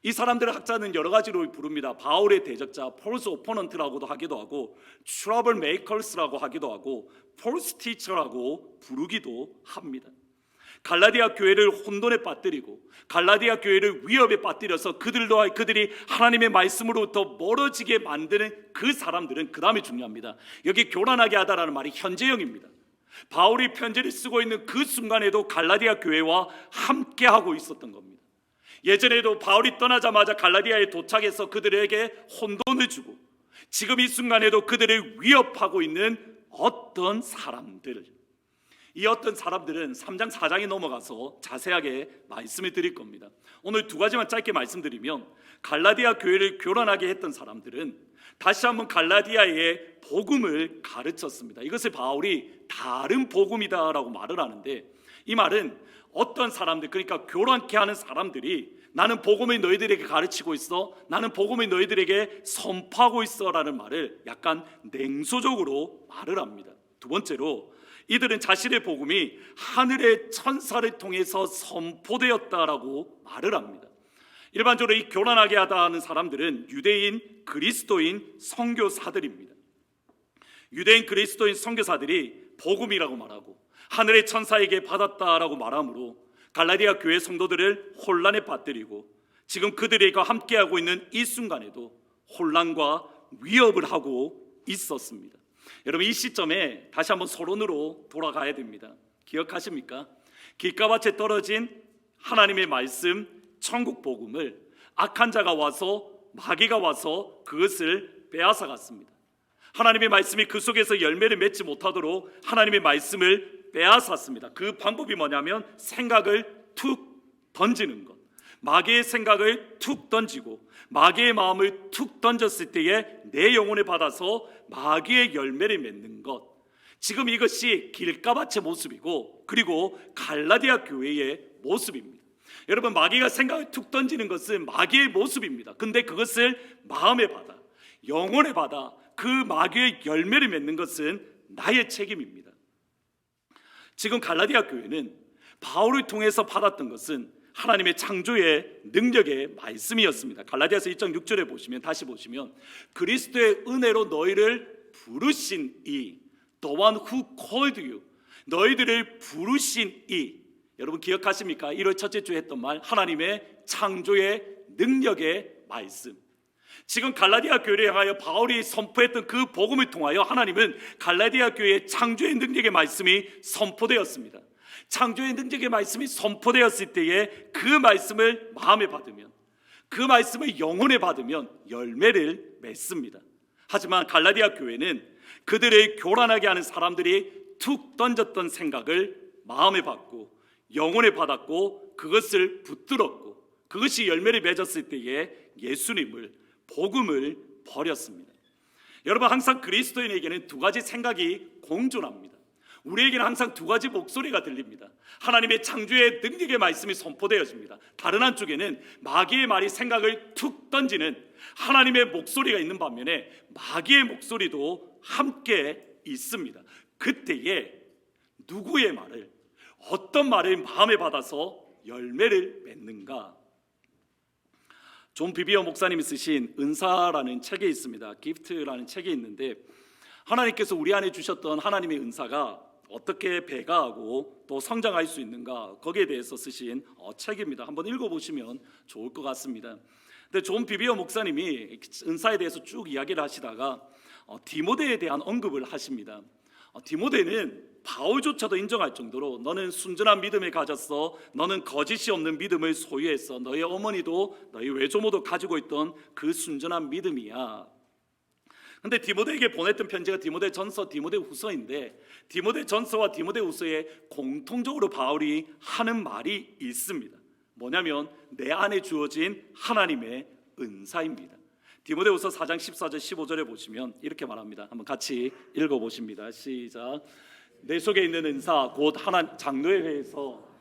이 사람들을 학자는 여러 가지로 부릅니다. 바울의 대적자, Paul's opponent라고도 하기도 하고, trouble makers라고 하기도 하고, false teacher라고 부르기도 합니다. 갈라디아 교회를 혼돈에 빠뜨리고 갈라디아 교회를 위협에 빠뜨려서 그들이 하나님의 말씀으로부터 멀어지게 만드는 그 사람들은 그 다음에 중요합니다. 여기 교란하게 하다라는 말이 현재형입니다. 바울이 편지를 쓰고 있는 그 순간에도 갈라디아 교회와 함께하고 있었던 겁니다. 예전에도 바울이 떠나자마자 갈라디아에 도착해서 그들에게 혼돈을 주고 지금 이 순간에도 그들을 위협하고 있는 어떤 사람들, 이 어떤 사람들은 3장 4장에 넘어가서 자세하게 말씀을 드릴 겁니다. 오늘 두 가지만 짧게 말씀드리면, 갈라디아 교회를 교란하게 했던 사람들은 다시 한번 갈라디아의 복음을 가르쳤습니다. 이것을 바울이 다른 복음이다라고 말을 하는데, 이 말은 어떤 사람들, 그러니까 교란케 하는 사람들이 나는 복음을 너희들에게 가르치고 있어, 나는 복음을 너희들에게 선포하고 있어 라는 말을 약간 냉소적으로 말을 합니다. 두 번째로, 이들은 자신의 복음이 하늘의 천사를 통해서 선포되었다라고 말을 합니다. 일반적으로 이 교란하게 하다는 사람들은 유대인, 그리스도인 선교사들입니다. 유대인, 그리스도인 선교사들이 복음이라고 말하고 하늘의 천사에게 받았다라고 말하므로 갈라디아 교회 성도들을 혼란에 빠뜨리고 지금 그들과 함께하고 있는 이 순간에도 혼란과 위협을 하고 있었습니다. 여러분, 이 시점에 다시 한번 서론으로 돌아가야 됩니다. 기억하십니까? 길가밭에 떨어진 하나님의 말씀, 천국 복음을 악한 자가 와서, 마귀가 와서 그것을 빼앗아 갔습니다. 하나님의 말씀이 그 속에서 열매를 맺지 못하도록 하나님의 말씀을 빼앗았습니다. 그 방법이 뭐냐면 생각을 툭 던지는 것, 마귀의 생각을 툭 던지고 마귀의 마음을 툭 던졌을 때에 내 영혼을 받아서 마귀의 열매를 맺는 것, 지금 이것이 길가밭의 모습이고 그리고 갈라디아 교회의 모습입니다. 여러분, 마귀가 생각을 툭 던지는 것은 마귀의 모습입니다. 근데 그것을 마음에 받아, 영혼에 받아 그 마귀의 열매를 맺는 것은 나의 책임입니다. 지금 갈라디아 교회는 바울을 통해서 받았던 것은 하나님의 창조의 능력의 말씀이었습니다. 갈라디아서 1장 6절에 보시면, 다시 보시면, 그리스도의 은혜로 너희를 부르신 이, the one who called you, 너희들을 부르신 이, 여러분 기억하십니까? 1월 첫째 주에 했던 말, 하나님의 창조의 능력의 말씀. 지금 갈라디아 교회를 향하여 바울이 선포했던 그 복음을 통하여 하나님은 갈라디아 교회의 창조의 능력의 말씀이 선포되었습니다. 창조의 능력의 말씀이 선포되었을 때에 그 말씀을 마음에 받으면, 그 말씀을 영혼에 받으면 열매를 맺습니다. 하지만 갈라디아 교회는 그들을 교란하게 하는 사람들이 툭 던졌던 생각을 마음에 받고 영혼에 받았고 그것을 붙들었고 그것이 열매를 맺었을 때에 예수님을, 복음을 버렸습니다. 여러분, 항상 그리스도인에게는 두 가지 생각이 공존합니다. 우리에게는 항상 두 가지 목소리가 들립니다. 하나님의 창조의 능력의 말씀이 선포되어집니다. 다른 한쪽에는 마귀의 말이 생각을 툭 던지는 하나님의 목소리가 있는 반면에 마귀의 목소리도 함께 있습니다. 그때에 누구의 말을, 어떤 말을 마음에 받아서 열매를 맺는가? 존 비비어 목사님이 쓰신 은사라는 책에 있습니다. 기프트라는 책이 있는데, 하나님께서 우리 안에 주셨던 하나님의 은사가 어떻게 배가하고 또 성장할 수 있는가, 거기에 대해서 쓰신 책입니다. 한번 읽어보시면 좋을 것 같습니다. 근데 존 비비어 목사님이 은사에 대해서 쭉 이야기를 하시다가 디모데에 대한 언급을 하십니다. 디모데는 바울조차도 인정할 정도로 너는 순전한 믿음을 가졌어, 너는 거짓이 없는 믿음을 소유했어, 너희 어머니도 너희 외조모도 가지고 있던 그 순전한 믿음이야. 근데 디모데에게 보냈던 편지가 디모데전서, 디모데후서인데 디모데전서와 디모데후서에 공통적으로 바울이 하는 말이 있습니다. 뭐냐면 내 안에 주어진 하나님의 은사입니다. 디모데후서 4장 14절 15절에 보시면 이렇게 말합니다. 한번 같이 읽어보십니다. 시작. 내 속에 있는 은사 곧 하나님 장로회에서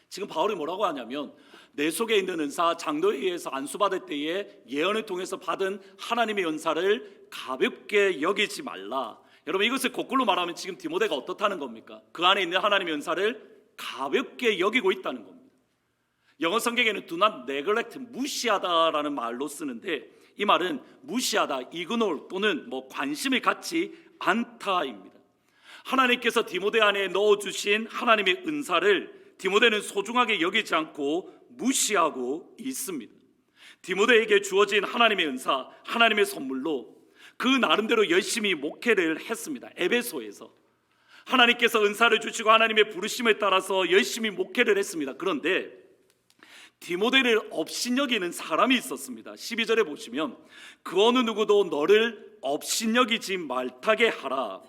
지금 바울이 뭐라고 하냐면 내 속에 있는 은사 장로회에서 안수받을 때에 예언을 통해서 받은 하나님의 은사를 가볍게 여기지 말라. 여러분 이것을 거꾸로 말하면 지금 디모데가 어떻다는 겁니까? 그 안에 있는 하나님의 은사를 가볍게 여기고 있다는 겁니다. 영어 성경에는 do not neglect, 무시하다라는 말로 쓰는데 이 말은 무시하다, ignore 또는 관심을 갖지 않다입니다. 하나님께서 디모데 안에 넣어주신 하나님의 은사를 디모데는 소중하게 여기지 않고 무시하고 있습니다. 디모데에게 주어진 하나님의 은사, 하나님의 선물로 그 나름대로 열심히 목회를 했습니다. 에베소에서 하나님께서 은사를 주시고 하나님의 부르심에 따라서 열심히 목회를 했습니다. 그런데 디모데를 업신여기는 사람이 있었습니다. 12절에 보시면 그 어느 누구도 너를 업신여기지 말타게 하라.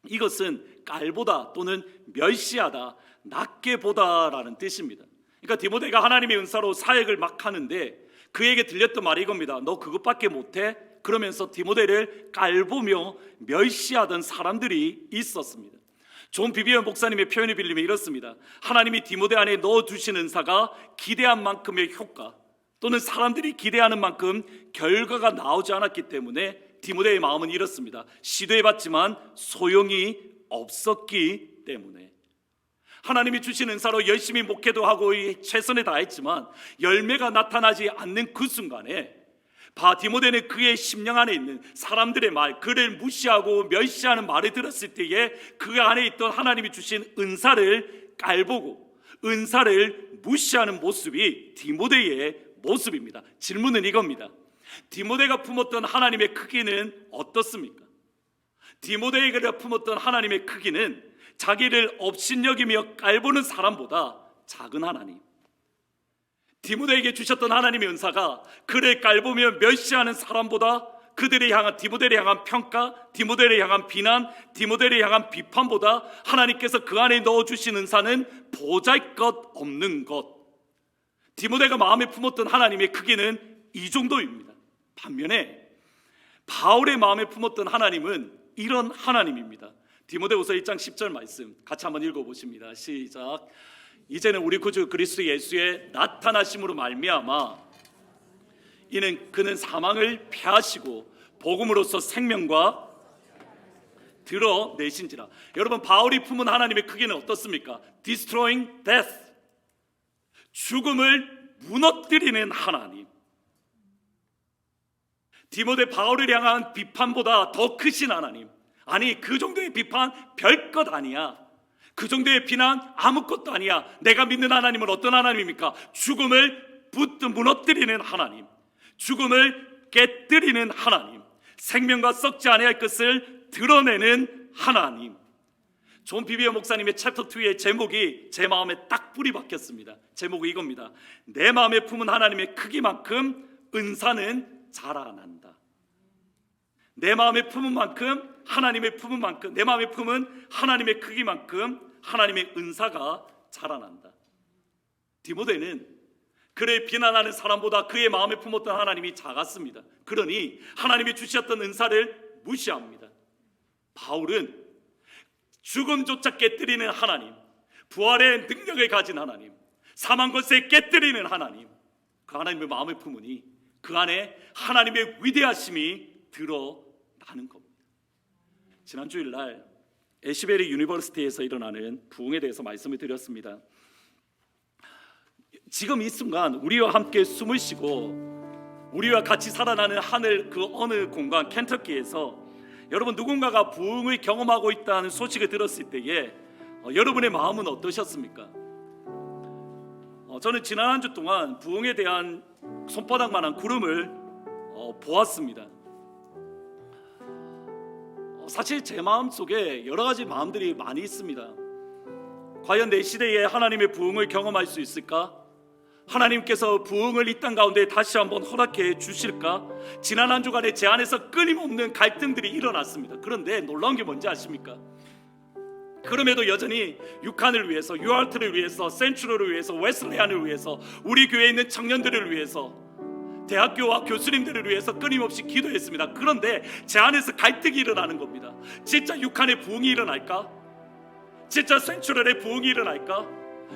이것은 깔보다 또는 멸시하다, 낮게 보다라는 뜻입니다. 그러니까 디모데가 하나님의 은사로 사역을 막 하는데 그에게 들렸던 말이 이겁니다. 너 그것밖에 못해? 그러면서 디모데를 깔보며 멸시하던 사람들이 있었습니다. 존 비비언 목사님의 표현을 빌리면 이렇습니다. 하나님이 디모데 안에 넣어주신 은사가 기대한 만큼의 효과 또는 사람들이 기대하는 만큼 결과가 나오지 않았기 때문에 디모데의 마음은 이렇습니다. 시도해봤지만 소용이 없었기 때문에 하나님이 주신 은사로 열심히 목회도 하고 최선을 다했지만 열매가 나타나지 않는 그 순간에 디모데는 그의 심령 안에 있는 사람들의 말, 그를 무시하고 멸시하는 말을 들었을 때에 그 안에 있던 하나님이 주신 은사를 깔보고 은사를 무시하는 모습이 디모데의 모습입니다. 질문은 이겁니다. 디모데가 품었던 하나님의 크기는 어떻습니까? 디모데가 품었던 하나님의 크기는 자기를 업신여기며 깔보는 사람보다 작은 하나님, 디모데에게 주셨던 하나님의 은사가 그를 깔보며 멸시하는 사람보다 그들을 향한 디모데를 향한 평가, 디모데를 향한 비난, 디모데를 향한 비판보다 하나님께서 그 안에 넣어주신 은사는 보잘것없는 것. 디모데가 마음에 품었던 하나님의 크기는 이 정도입니다. 반면에 바울의 마음에 품었던 하나님은 이런 하나님입니다. 디모데후서 1장 10절 말씀 같이 한번 읽어보십니다. 시작. 이제는 우리 구주 그리스도 예수의 나타나심으로 말미암아 이는 그는 사망을 패하시고 복음으로써 생명과 드러내신지라. 여러분 바울이 품은 하나님의 크기는 어떻습니까? Destroying death, 죽음을 무너뜨리는 하나님. 디모데 바울을 향한 비판보다 더 크신 하나님. 아니 그 정도의 비판 별것 아니야. 그 정도의 비난 아무것도 아니야. 내가 믿는 하나님은 어떤 하나님입니까? 죽음을 무너뜨리는 하나님, 죽음을 깨뜨리는 하나님, 생명과 썩지 아니할 것을 드러내는 하나님. 존 비비어 목사님의 챕터 2의 제목이 제 마음에 딱 뿌리 박혔습니다. 제목이 이겁니다. 내 마음에 품은 하나님의 크기만큼 은사는 자라난다. 내 마음에 품은 만큼 하나님의 품은 만큼, 내 마음에 품은 하나님의 크기만큼 하나님의 은사가 자라난다. 디모데는 그를 비난하는 사람보다 그의 마음에 품었던 하나님이 작았습니다. 그러니 하나님이 주셨던 은사를 무시합니다. 바울은 죽음조차 깨뜨리는 하나님, 부활의 능력을 가진 하나님, 사망 권세에 깨뜨리는 하나님, 그 하나님의 마음에 품으니 그 안에 하나님의 위대하심이 드러나는 겁니다. 지난 주일날 에시베리 유니버시티에서 일어나는 부흥에 대해서 말씀을 드렸습니다. 지금 이 순간 우리와 함께 숨을 쉬고 우리와 같이 살아나는 하늘 그 어느 공간 켄터키에서 여러분 누군가가 부흥을 경험하고 있다는 소식을 들었을 때에 여러분의 마음은 어떠셨습니까? 저는 지난 한 주 동안 부흥에 대한 손바닥만한 구름을 보았습니다. 사실 제 마음속에 여러 가지 마음들이 많이 있습니다. 과연 내 시대에 하나님의 부흥을 경험할 수 있을까? 하나님께서 부흥을 이 땅 가운데 다시 한번 허락해 주실까? 지난 한 주간에 제 안에서 끊임없는 갈등들이 일어났습니다. 그런데 놀라운 게 뭔지 아십니까? 그럼에도 여전히 육한을 위해서, 유알트를 위해서, 센츄럴을 위해서, 웨슬레안을 위해서, 우리 교회에 있는 청년들을 위해서, 대학교와 교수님들을 위해서 끊임없이 기도했습니다. 그런데 제 안에서 갈등이 일어나는 겁니다. 진짜 육한의 부흥이 일어날까? 진짜 센츄럴의 부흥이 일어날까?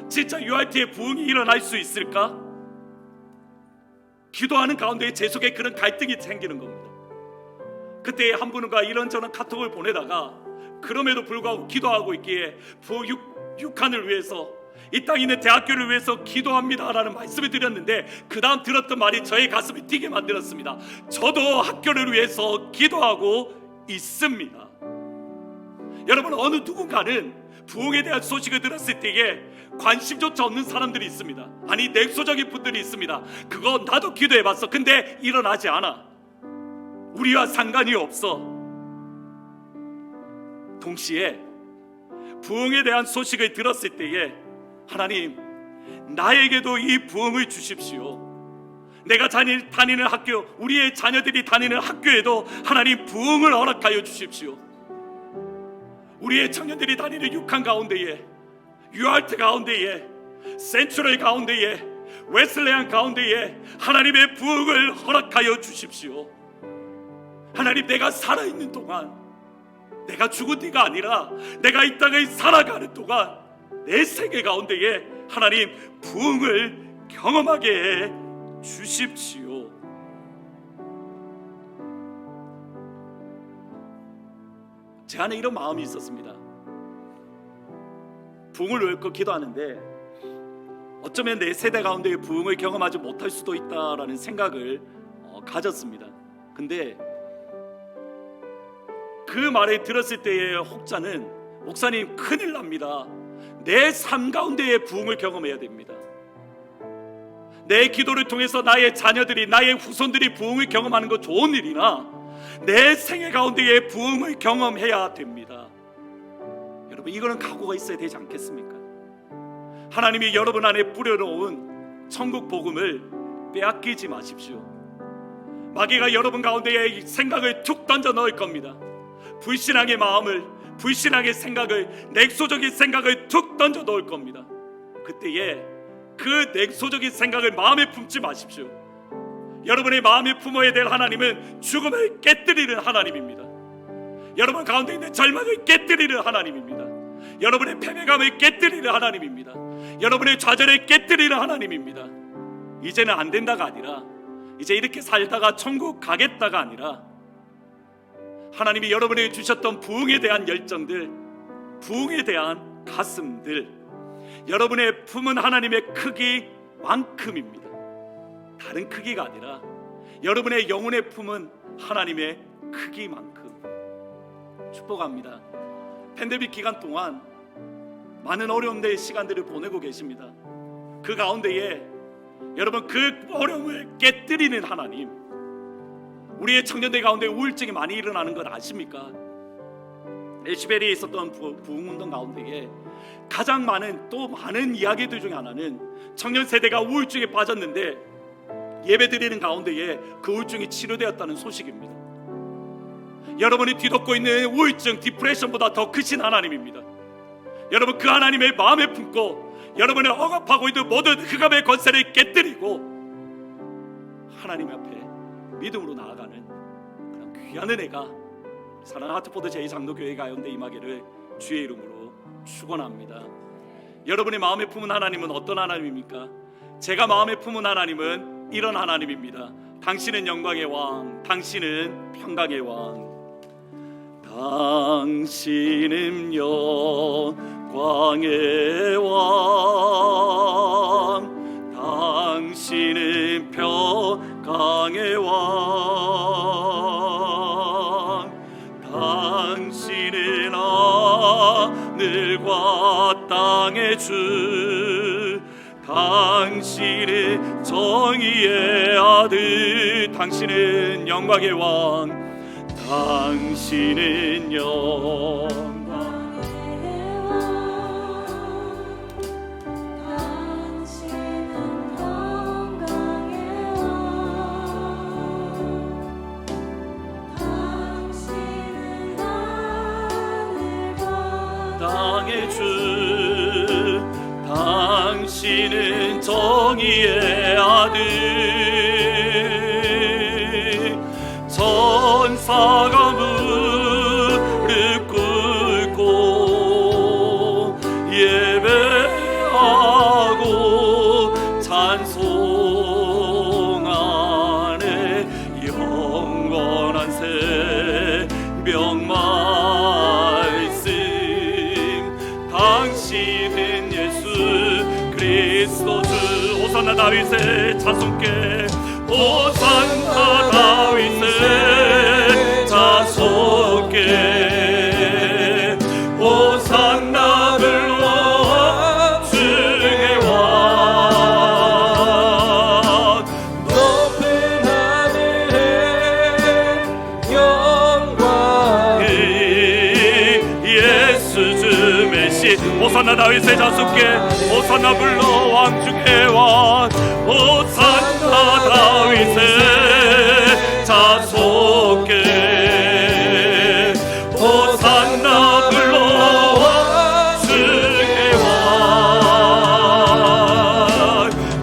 진짜 URT의 부흥이 일어날 수 있을까? 기도하는 가운데 제 속에 그런 갈등이 생기는 겁니다. 그때 한 분과 이런저런 카톡을 보내다가 그럼에도 불구하고 기도하고 있기에 육한을 위해서, 이 땅에 있는 대학교를 위해서 기도합니다 라는 말씀을 드렸는데, 그 다음 들었던 말이 저의 가슴을 뛰게 만들었습니다. 저도 학교를 위해서 기도하고 있습니다. 여러분, 어느 누군가는 부흥에 대한 소식을 들었을 때에 관심조차 없는 사람들이 있습니다. 아니, 냉소적인 분들이 있습니다. 그거 나도 기도해봤어. 근데 일어나지 않아. 우리와 상관이 없어. 동시에 부흥에 대한 소식을 들었을 때에 하나님, 나에게도 이 부흥을 주십시오. 내가 다니는 학교, 우리의 자녀들이 다니는 학교에도 하나님 부흥을 허락하여 주십시오. 우리의 청년들이 다니는 육한 가운데에, 유알트 가운데에, 센츄럴 가운데에, 웨슬레안 가운데에 하나님의 부흥을 허락하여 주십시오. 하나님, 내가 살아있는 동안, 내가 죽은 뒤가 아니라 내가 이 땅을 살아가는 동안 내 세계 가운데에 하나님 부흥을 경험하게 해 주십시오. 제 안에 이런 마음이 있었습니다. 부흥을 위해서 기도하는데 어쩌면 내 세대 가운데 부흥을 경험하지 못할 수도 있다라는 생각을 가졌습니다. 근데 그 말을 들었을 때의 혹자는, 목사님 큰일 납니다. 내 삶 가운데의 부흥을 경험해야 됩니다. 내 기도를 통해서 나의 자녀들이, 나의 후손들이 부흥을 경험하는 거 좋은 일이나 내 생애 가운데의 부흥을 경험해야 됩니다. 여러분, 이거는 각오가 있어야 되지 않겠습니까? 하나님이 여러분 안에 뿌려놓은 천국 복음을 빼앗기지 마십시오. 마귀가 여러분 가운데에 생각을 툭 던져 넣을 겁니다. 불신앙의 마음을, 불신앙의 생각을, 냉소적인 생각을 툭 던져 넣을 겁니다. 그때에 그 냉소적인 생각을 마음에 품지 마십시오. 여러분의 마음에 품어야 될 하나님은 죽음을 깨뜨리는 하나님입니다. 여러분 가운데 있는 절망을 깨뜨리는 하나님입니다. 여러분의 패배감을 깨뜨리는 하나님입니다. 여러분의 좌절을 깨뜨리는 하나님입니다. 이제는 안 된다가 아니라, 이제 이렇게 살다가 천국 가겠다가 아니라, 하나님이 여러분에게 주셨던 부흥에 대한 열정들, 부흥에 대한 가슴들, 여러분의 품은 하나님의 크기만큼입니다. 다른 크기가 아니라 여러분의 영혼의 품은 하나님의 크기만큼. 축복합니다. 팬데믹 기간 동안 많은 어려움의 시간들을 보내고 계십니다. 그 가운데에 여러분, 그 어려움을 깨뜨리는 하나님, 우리의 청년들 가운데 우울증이 많이 일어나는 것 아십니까? 에시베리에 있었던 부흥운동 가운데에 가장 많은 이야기들 중에 하나는 청년 세대가 우울증에 빠졌는데 예배드리는 가운데에 그 우울증이 치료되었다는 소식입니다. 여러분이 뒤덮고 있는 우울증, 디프레션보다 더 크신 하나님입니다. 여러분, 그 하나님의 마음에 품고 여러분의 억압하고 있는 모든 흑암의 권세를 깨뜨리고 하나님 앞에 믿음으로 나아가는 그런 귀한 은혜가 사랑하는 하트포드 제2장로교회 가운데 임하기를 주의 이름으로 축원합니다. 여러분의 마음에 품은 하나님은 어떤 하나님입니까? 제가 마음에 품은 하나님은 이런 하나님입니다. 당신은 영광의 왕, 당신은 평강의 왕. 당신은 영광의 왕, 당신은 평강의 왕, 당신은 하늘과 땅의 주, 당신은 정의의 아들, 당신은 영광의 왕, 당신은 영광의 왕, 당신은 영광의 왕, 당신은 하늘과 땅의 주, 당신은 정의의 아들, 천사가 무릎 꿇고 예배하고 찬송하네. 영원한 생명 말씀, 당신은 예수 그리스도 주. 호산나 다윗의 자손께, 호산나 다윗의 자손께, 호산나 불러 주의 왕, 높은 하늘의 영광, 예수 주 메시. 호산나 다윗의 자손께, 호산나 불러 왕 중의 왕, 호산나 다윗의 자손께, 호산나 불러 왕 중의 왕,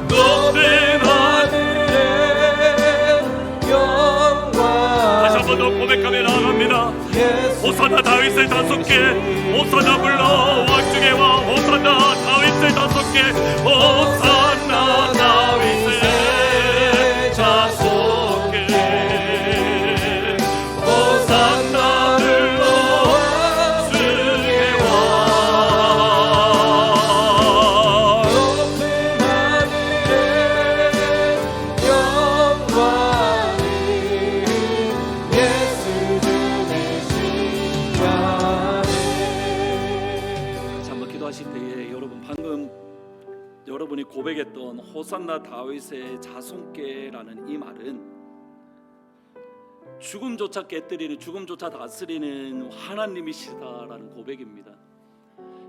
높은 하늘의 영광. 다시 한 번 더 고백하며 나아갑니다. 호산나 다윗의 자손께, 호산나 불러 왕 중의 왕, 호산나 다윗의 자손께, 호산나 다윗의 자손께, 호산나 불러 주의 왕, 높은 하늘의 영광을 예수 주 되시냐네. 한번 기도하실 때에 여러분, 방금 여러분이 고백했던 호산나 다윗의 자손께라는 이 말은 죽음조차 깨뜨리는, 죽음조차 다스리는 하나님이시다라는 고백입니다.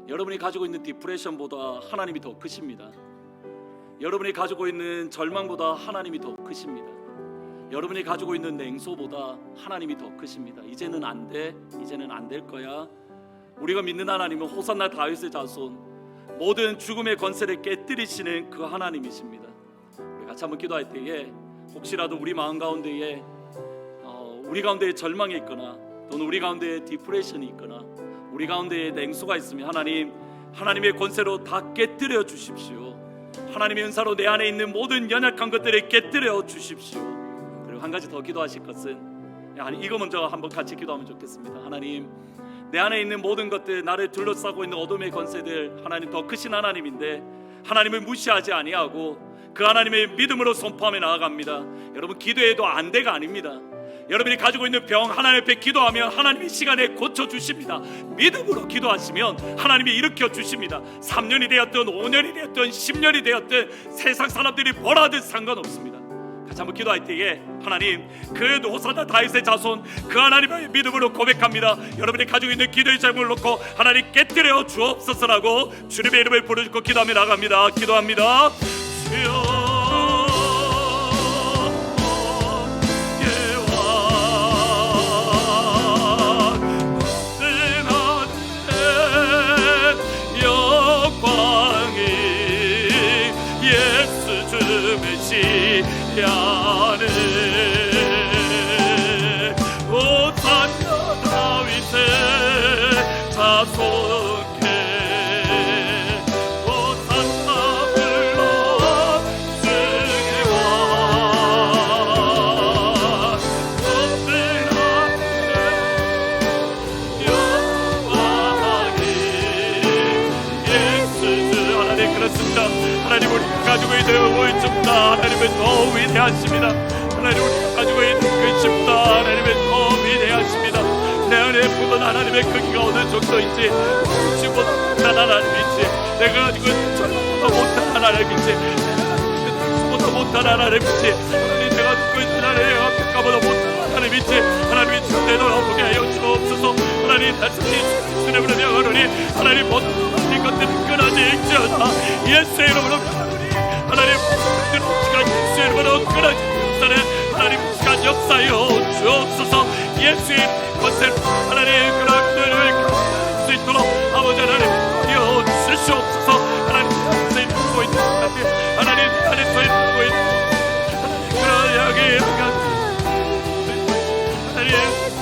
여러분이 가지고 있는 디프레션보다 하나님이 더 크십니다. 여러분이 가지고 있는 절망보다 하나님이 더 크십니다. 여러분이 가지고 있는 냉소보다 하나님이 더 크십니다. 이제는 안 돼, 이제는 안 될 거야. 우리가 믿는 하나님은 호산나 다윗의 자손, 모든 죽음의 권세를 깨뜨리시는 그 하나님이십니다. 우리 같이 한번 기도할 때에 혹시라도 우리 마음 가운데에 우리 가운데에 절망이 있거나, 또는 우리 가운데에 디프레션이 있거나, 우리 가운데에 냉소가 있으면 하나님의 권세로 다 깨뜨려 주십시오. 하나님의 은사로 내 안에 있는 모든 연약한 것들을 깨뜨려 주십시오. 그리고 한 가지 더 기도하실 것은, 이거 먼저 한번 같이 기도하면 좋겠습니다. 하나님, 내 안에 있는 모든 것들, 나를 둘러싸고 있는 어둠의 권세들, 하나님 더 크신 하나님인데 하나님을 무시하지 아니하고 그 하나님의 믿음으로 선포하며 나아갑니다. 여러분, 기도해도 안 돼가 아닙니다. 여러분이 가지고 있는 병 하나님 앞에 기도하면 하나님이 시간에 고쳐주십니다. 믿음으로 기도하시면 하나님이 일으켜 주십니다. 3년이 되었든 5년이 되었든 10년이 되었든 세상 사람들이 뭐라 하든 상관없습니다. 같이 한번 기도할 때에 하나님, 그 호산나 다윗의 자손, 그 하나님의 믿음으로 고백합니다. 여러분이 가지고 있는 기도의 제목을 놓고 하나님 깨뜨려 주옵소서라고 주님의 이름을 부르짖고 기도하며 나갑니다. 기도합니다. 주여, 야네 호산나 다윗의 자손께, 호산나 불러 주의 왕, 높은 하늘의 영광이 예수 주. 하나님, 그렇습니다. 하나님, 우리가 가지고 있는 우울증다 하나님은 더 위대하십니다. 하나님, 우리가 가지고 있는 근심다 하나님은 더 위대하십니다. 내 안에 품은 하나님의 크기가 어느 정도인지, 울지 못한 하나님인지, 내가 가지고 있는 절망보다 못한 하나님인지 못한 하나님이지 하나님 내가 듣고 있는 하나님 앞에까보다 못한 하나님이지 하나님이 주 되돌아보게 하여 주옵소서. 하나님 단순히 주님으로 명하노니 하나님 모든 것들은 끊어지 있지어다. 예수의 이름으로 명하노니 하나님 모든 시간 예수의 이름으로 끊어지 역사는 하나님 시간 역사여 주옵소서. 예수의 것을 하나님 그런 끊을 수 있도록 아버지 하나님 하여 주시옵소서. 하나님 안에서 있고 있는 하나님 안에서 있고 있는 그런 여기 하나님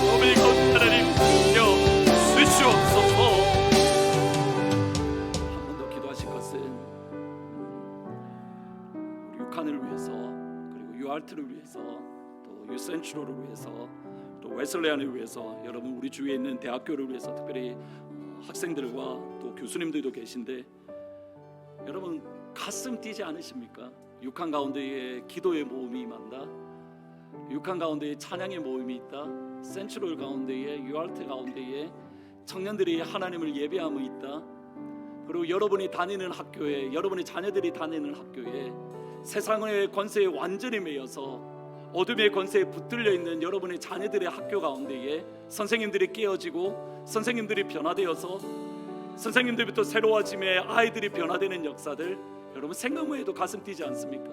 어머니 가운데 하나님 하여 주시옵소서. 한 번 더 기도하실 것은 우리 육한을 위해서 그리고 유알트를 위해서 또 유센츄로를 위해서 또 웨슬레안을 위해서 여러분 우리 주위에 있는 대학교를 위해서 특별히 학생들과 또 교수님들도 계신데 여러분 가슴 뛰지 않으십니까? 육한 가운데에 기도의 모임이 임한다. 육한 가운데에 찬양의 모임이 있다. 센츄럴 가운데에 유알트 가운데에 청년들이 하나님을 예배함이 있다. 그리고 여러분이 다니는 학교에 여러분의 자녀들이 다니는 학교에 세상의 권세에 완전히 매여서 어둠의 권세에 붙들려 있는 여러분의 자녀들의 학교 가운데에 선생님들이 깨어지고 선생님들이 변화되어서 선생님들부터 새로워짐에 아이들이 변화되는 역사들 여러분 생각만 해도 가슴 뛰지 않습니까?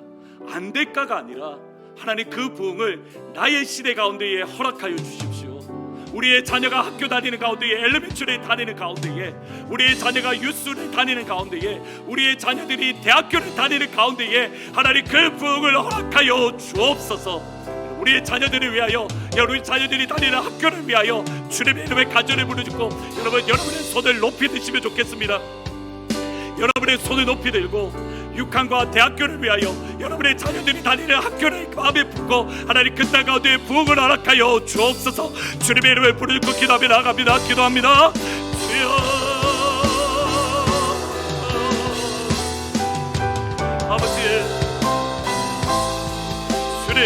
안 될까가 아니라 하나님 그 부흥을 나의 시대 가운데에 허락하여 주십시오. 우리의 자녀가 학교 다니는 가운데에 엘리멘터리 다니는 가운데에 우리의 자녀가 유스를 다니는 가운데에 우리의 자녀들이 대학교를 다니는 가운데에 하나님 그 부흥을 허락하여 주옵소서. 우리의 자녀들을 위하여 우리 자녀들이 다니는 학교를 위하여 주님의 이름의 간절히 부르짖고 여러분의 손을 높이 드시면 좋겠습니다. 여러분의 손을 높이 들고 육한과 대학교를 위하여 여러분의 자녀들이 다니는 학교를 마음에 품고 하나님 그 땅 가운데 부흥을 허락하여 주옵소서. 주님의 이름을 부르짖고 기도하며 나아갑니다. 기도합니다. 주여 아버지 주님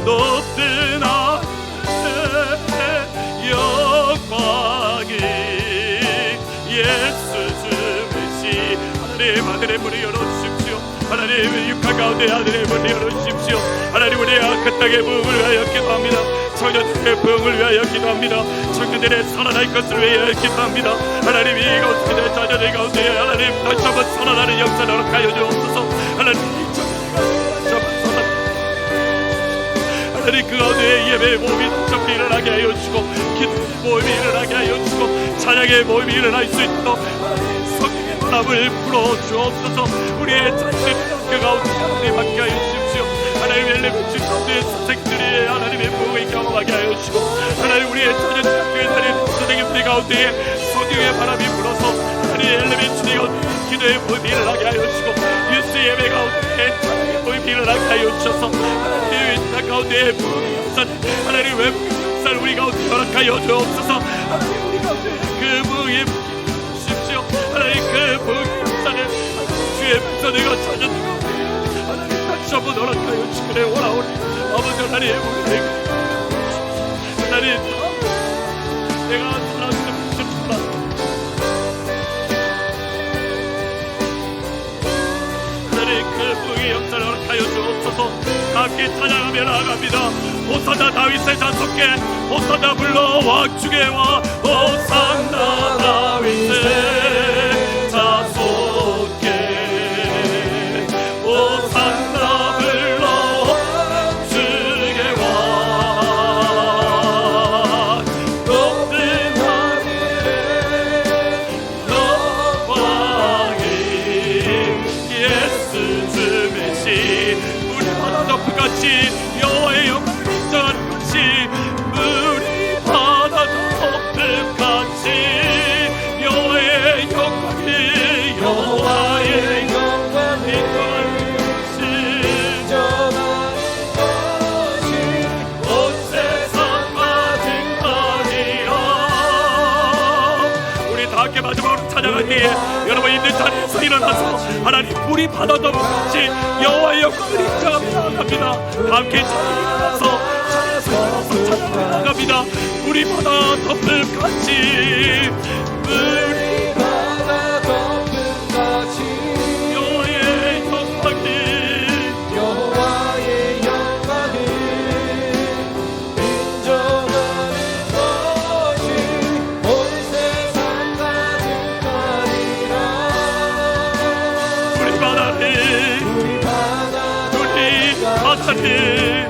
높은 하늘의 영광이 예수 주이시 하나님 하늘의 문을 열어주십시오. 하나님 육한 가운데 하늘의 문을 열어주십시오. 하나님 우리의 그 땅의 부흥을 위하여 기도합니다. 청년들의 부흥을 위하여 기도합니다. 청년들의 살아날 것을 위하여 기도합니다. 하나님 이 가운데 자녀들 가운데 하나님 다시 한번 살아나는 역사를 허락하여 주옵소서. 하나님 이 청년들이 다시 한번 살아나는 하나님 그 가운데 예배의 모임이 다시 일어나게 하여 주시고 기도의 모임이 일어나게 하여 주시고 찬양의 모임이 일어날 수 있도록 하나님 성령의 바람을 불어주옵소서. 우리의 자녀들의 학교 가운데 하나님 함께 하여 주십시오. 하나님 엘리멘터리 가운데 선생님들이 하나님의 부흥을 경험하게 하여 주시고 하나님 우리의 자녀들 학교에 다니는 선생님들 가운데 성령의 바람이 불어서 하나님 엘리멘터리 가운데 기도의 모임이 일어나게 하여 주시고 뉴스 예배 가운데 찬양의 모임이 일어나게 하여 주셔서 하나님 이 가운데 부흥의 역사를 하나님 외부의 역사를 우리 가운데 허락하여 주옵소서. 하나님 우리 가운데 그 부흥의 주십시오. 하나님 그 부흥의 역사를 주의 백성들과 자녀들 가운데 하나님 다시 한번 허락하여 주시기를 원하오니 아버지 하나님 우리에게 하나님 내가 사랑하는 주십시오. 하나님 그 부흥의 역사를 허락하여 주옵소서. 함께 찬양하며 나아갑니다. 호산나 다윗의 자손께 호산나 불러 왕중의 왕 호산나 다윗의 자손께 호산나 불러 왕중의 왕 높은 하늘의 영광이 예수 주매시 우리 바다 덮음같이 여호와의 영광을 인정하는 것이 물이 바다 덮음같이 여호와의 영광이 여호와의 영광이 인정하는 것이 온 세상 가득하니라. 우리 다 함께 마지막으로 찬양하기에 여러분 있는 자리에서 일어나서 하나님 물이 바다 덮음같이 여호와의 영광을 인정하며 나아갑니다. 함께 일어나서 찬양합니다. 물이 바다 덮음같이 물이 바다 덮음같이 여호와의 바다를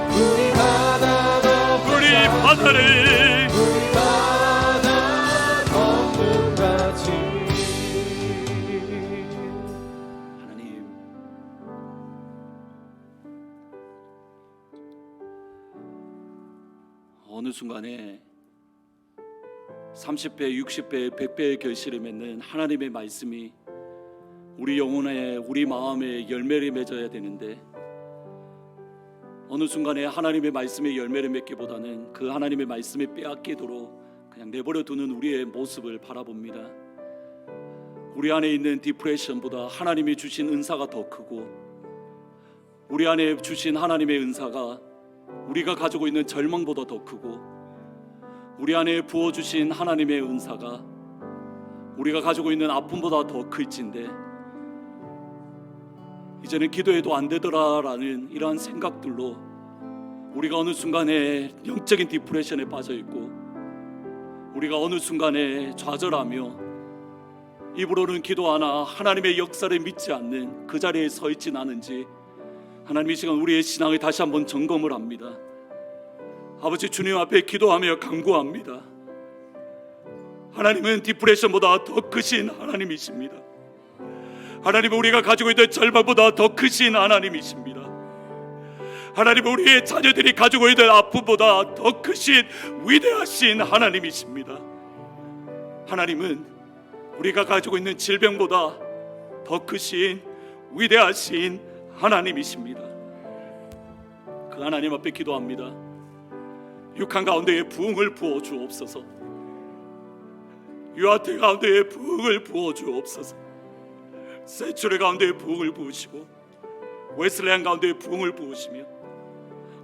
우리 바다 덮음 같이 하나님, 어느 순간에 30배, 60배, 100배의 결실을 맺는 하나님의 말씀이 우리 영혼에, 우리 마음에 열매를 맺어야 되는데, 어느 순간에 하나님의 말씀에 열매를 맺기보다는 그 하나님의 말씀에 빼앗기도록 그냥 내버려 두는 우리의 모습을 바라봅니다. 우리 안에 있는 디프레션보다 하나님이 주신 은사가 더 크고, 우리 안에 주신 하나님의 은사가 우리가 가지고 있는 절망보다 더 크고, 우리 안에 부어주신 하나님의 은사가 우리가 가지고 있는 아픔보다 더 클진데, 이제는 기도해도 안 되더라라는 이러한 생각들로 우리가 어느 순간에 영적인 디프레션에 빠져 있고, 우리가 어느 순간에 좌절하며 입으로는 기도하나 하나님의 역사를 믿지 않는 그 자리에 서 있진 않은지, 하나님 이 시간 우리의 신앙을 다시 한번 점검을 합니다. 아버지, 주님 앞에 기도하며 간구합니다. 하나님은 디프레션보다 더 크신 하나님이십니다. 하나님은 우리가 가지고 있는 절망보다 더 크신 하나님이십니다. 하나님은 우리의 자녀들이 가지고 있는 아픔보다 더 크신 위대하신 하나님이십니다. 하나님은 우리가 가지고 있는 질병보다 더 크신 위대하신 하나님이십니다. 그 하나님 앞에 기도합니다. 육한 가운데에 부흥을 부어 주옵소서. 유아태 가운데에 부흥을 부어 주옵소서. 세추레 가운데에 부흥을 부으시고, 웨슬레안 가운데에 부흥을 부으시며,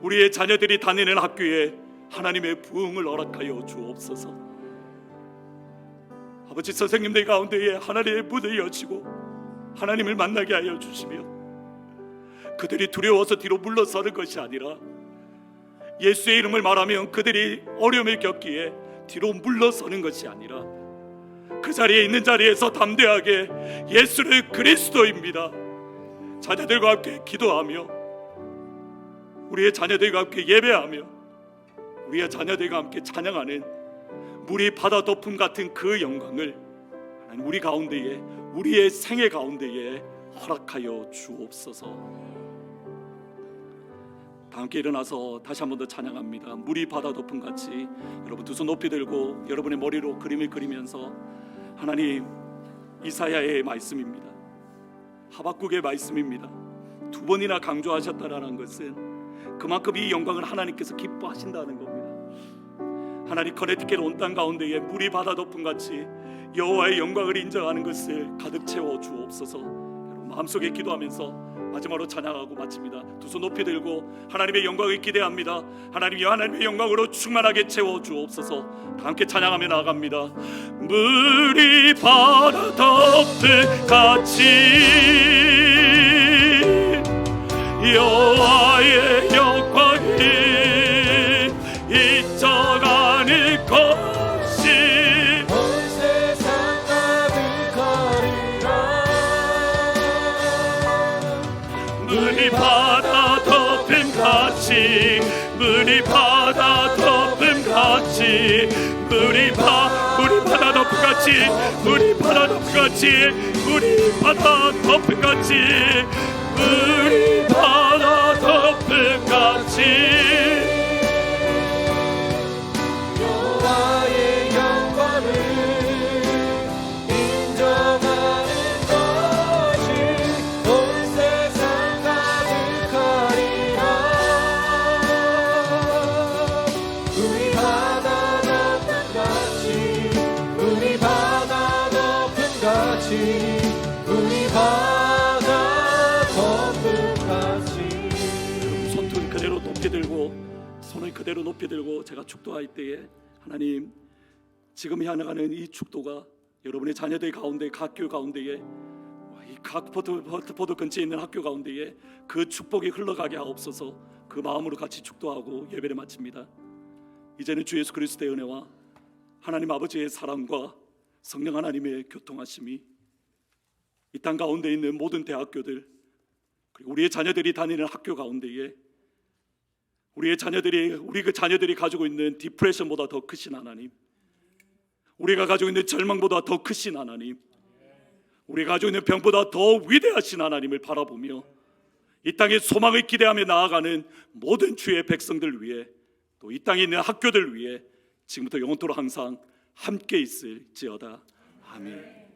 우리의 자녀들이 다니는 학교에 하나님의 부흥을 허락하여 주옵소서. 아버지, 선생님들 가운데에 하나님의 문을 여시고 하나님을 만나게 하여 주시며, 그들이 두려워서 뒤로 물러서는 것이 아니라 예수의 이름을 말하면 그들이 어려움을 겪기에 뒤로 물러서는 것이 아니라 그 자리에 있는 자리에서 담대하게 예수를 그리스도입니다, 자녀들과 함께 기도하며, 우리의 자녀들과 함께 예배하며, 우리의 자녀들과 함께 찬양하는 물이 바다 덮음 같은 그 영광을 하나님 우리 가운데에, 우리의 생애 가운데에 허락하여 주옵소서. 다 함께 일어나서 다시 한 번 더 찬양합니다. 물이 바다 덮음 같이. 여러분 두 손 높이 들고 여러분의 머리로 그림을 그리면서, 하나님, 이사야의 말씀입니다. 하박국의 말씀입니다. 두 번이나 강조하셨다라는 것은 그만큼 이 영광을 하나님께서 기뻐하신다는 겁니다. 하나님, 커네티켓 온 땅 가운데에 물이 바다 덮음 같이 여호와의 영광을 인정하는 것을 가득 채워 주옵소서. 여러분 마음속에 기도하면서 마지막으로 찬양하고 마칩니다. 두 손 높이 들고 하나님의 영광을 기대합니다. 하나님이 하나님의 영광으로 충만하게 채워 주옵소서. 다 함께 찬양하며 나아갑니다. 물이 바다 덮음 같이 여호와의 영광이 잊혀가는 것이 온 세상 가득하리라. 물이 바다 덮음 같이, 물이 바다 덮음 같이, 물이 바다 덮음 같이, 물이 바다 덮음 같이, 물이 바다 덮음 같이, 물이 바다 덮음 같이. 여호와의 영광을 인정하는 것이 온 세상 가득하리라. 물이 바다 덮음 같이, 물이 바다 덮음 같이, 물이 바다 덮음 같이. 손등 그대로 높이 들고, 손을 그대로 높이 들고 제가 축도할 때에, 하나님, 지금 향하는 이 축도가 여러분의 자녀들 가운데, 각 학교 가운데에, 이 각 포드 근처에 있는 학교 가운데에 그 축복이 흘러가게 하옵소서. 그 마음으로 같이 축도하고 예배를 마칩니다. 이제는 주 예수 그리스도의 은혜와 하나님 아버지의 사랑과 성령 하나님의 교통하심이 이 땅 가운데 있는 모든 대학교들, 그리고 우리의 자녀들이 다니는 학교 가운데에 우리 그 자녀들이 가지고 있는 디프레션보다 더 크신 하나님, 우리가 가지고 있는 절망보다 더 크신 하나님, 우리가 가지고 있는 병보다 더 위대하신 하나님을 바라보며 이 땅에 소망을 기대하며 나아가는 모든 주의 백성들 위해, 또 이 땅에 있는 학교들 위해 지금부터 영원토록 항상 함께 있을지어다. 아멘.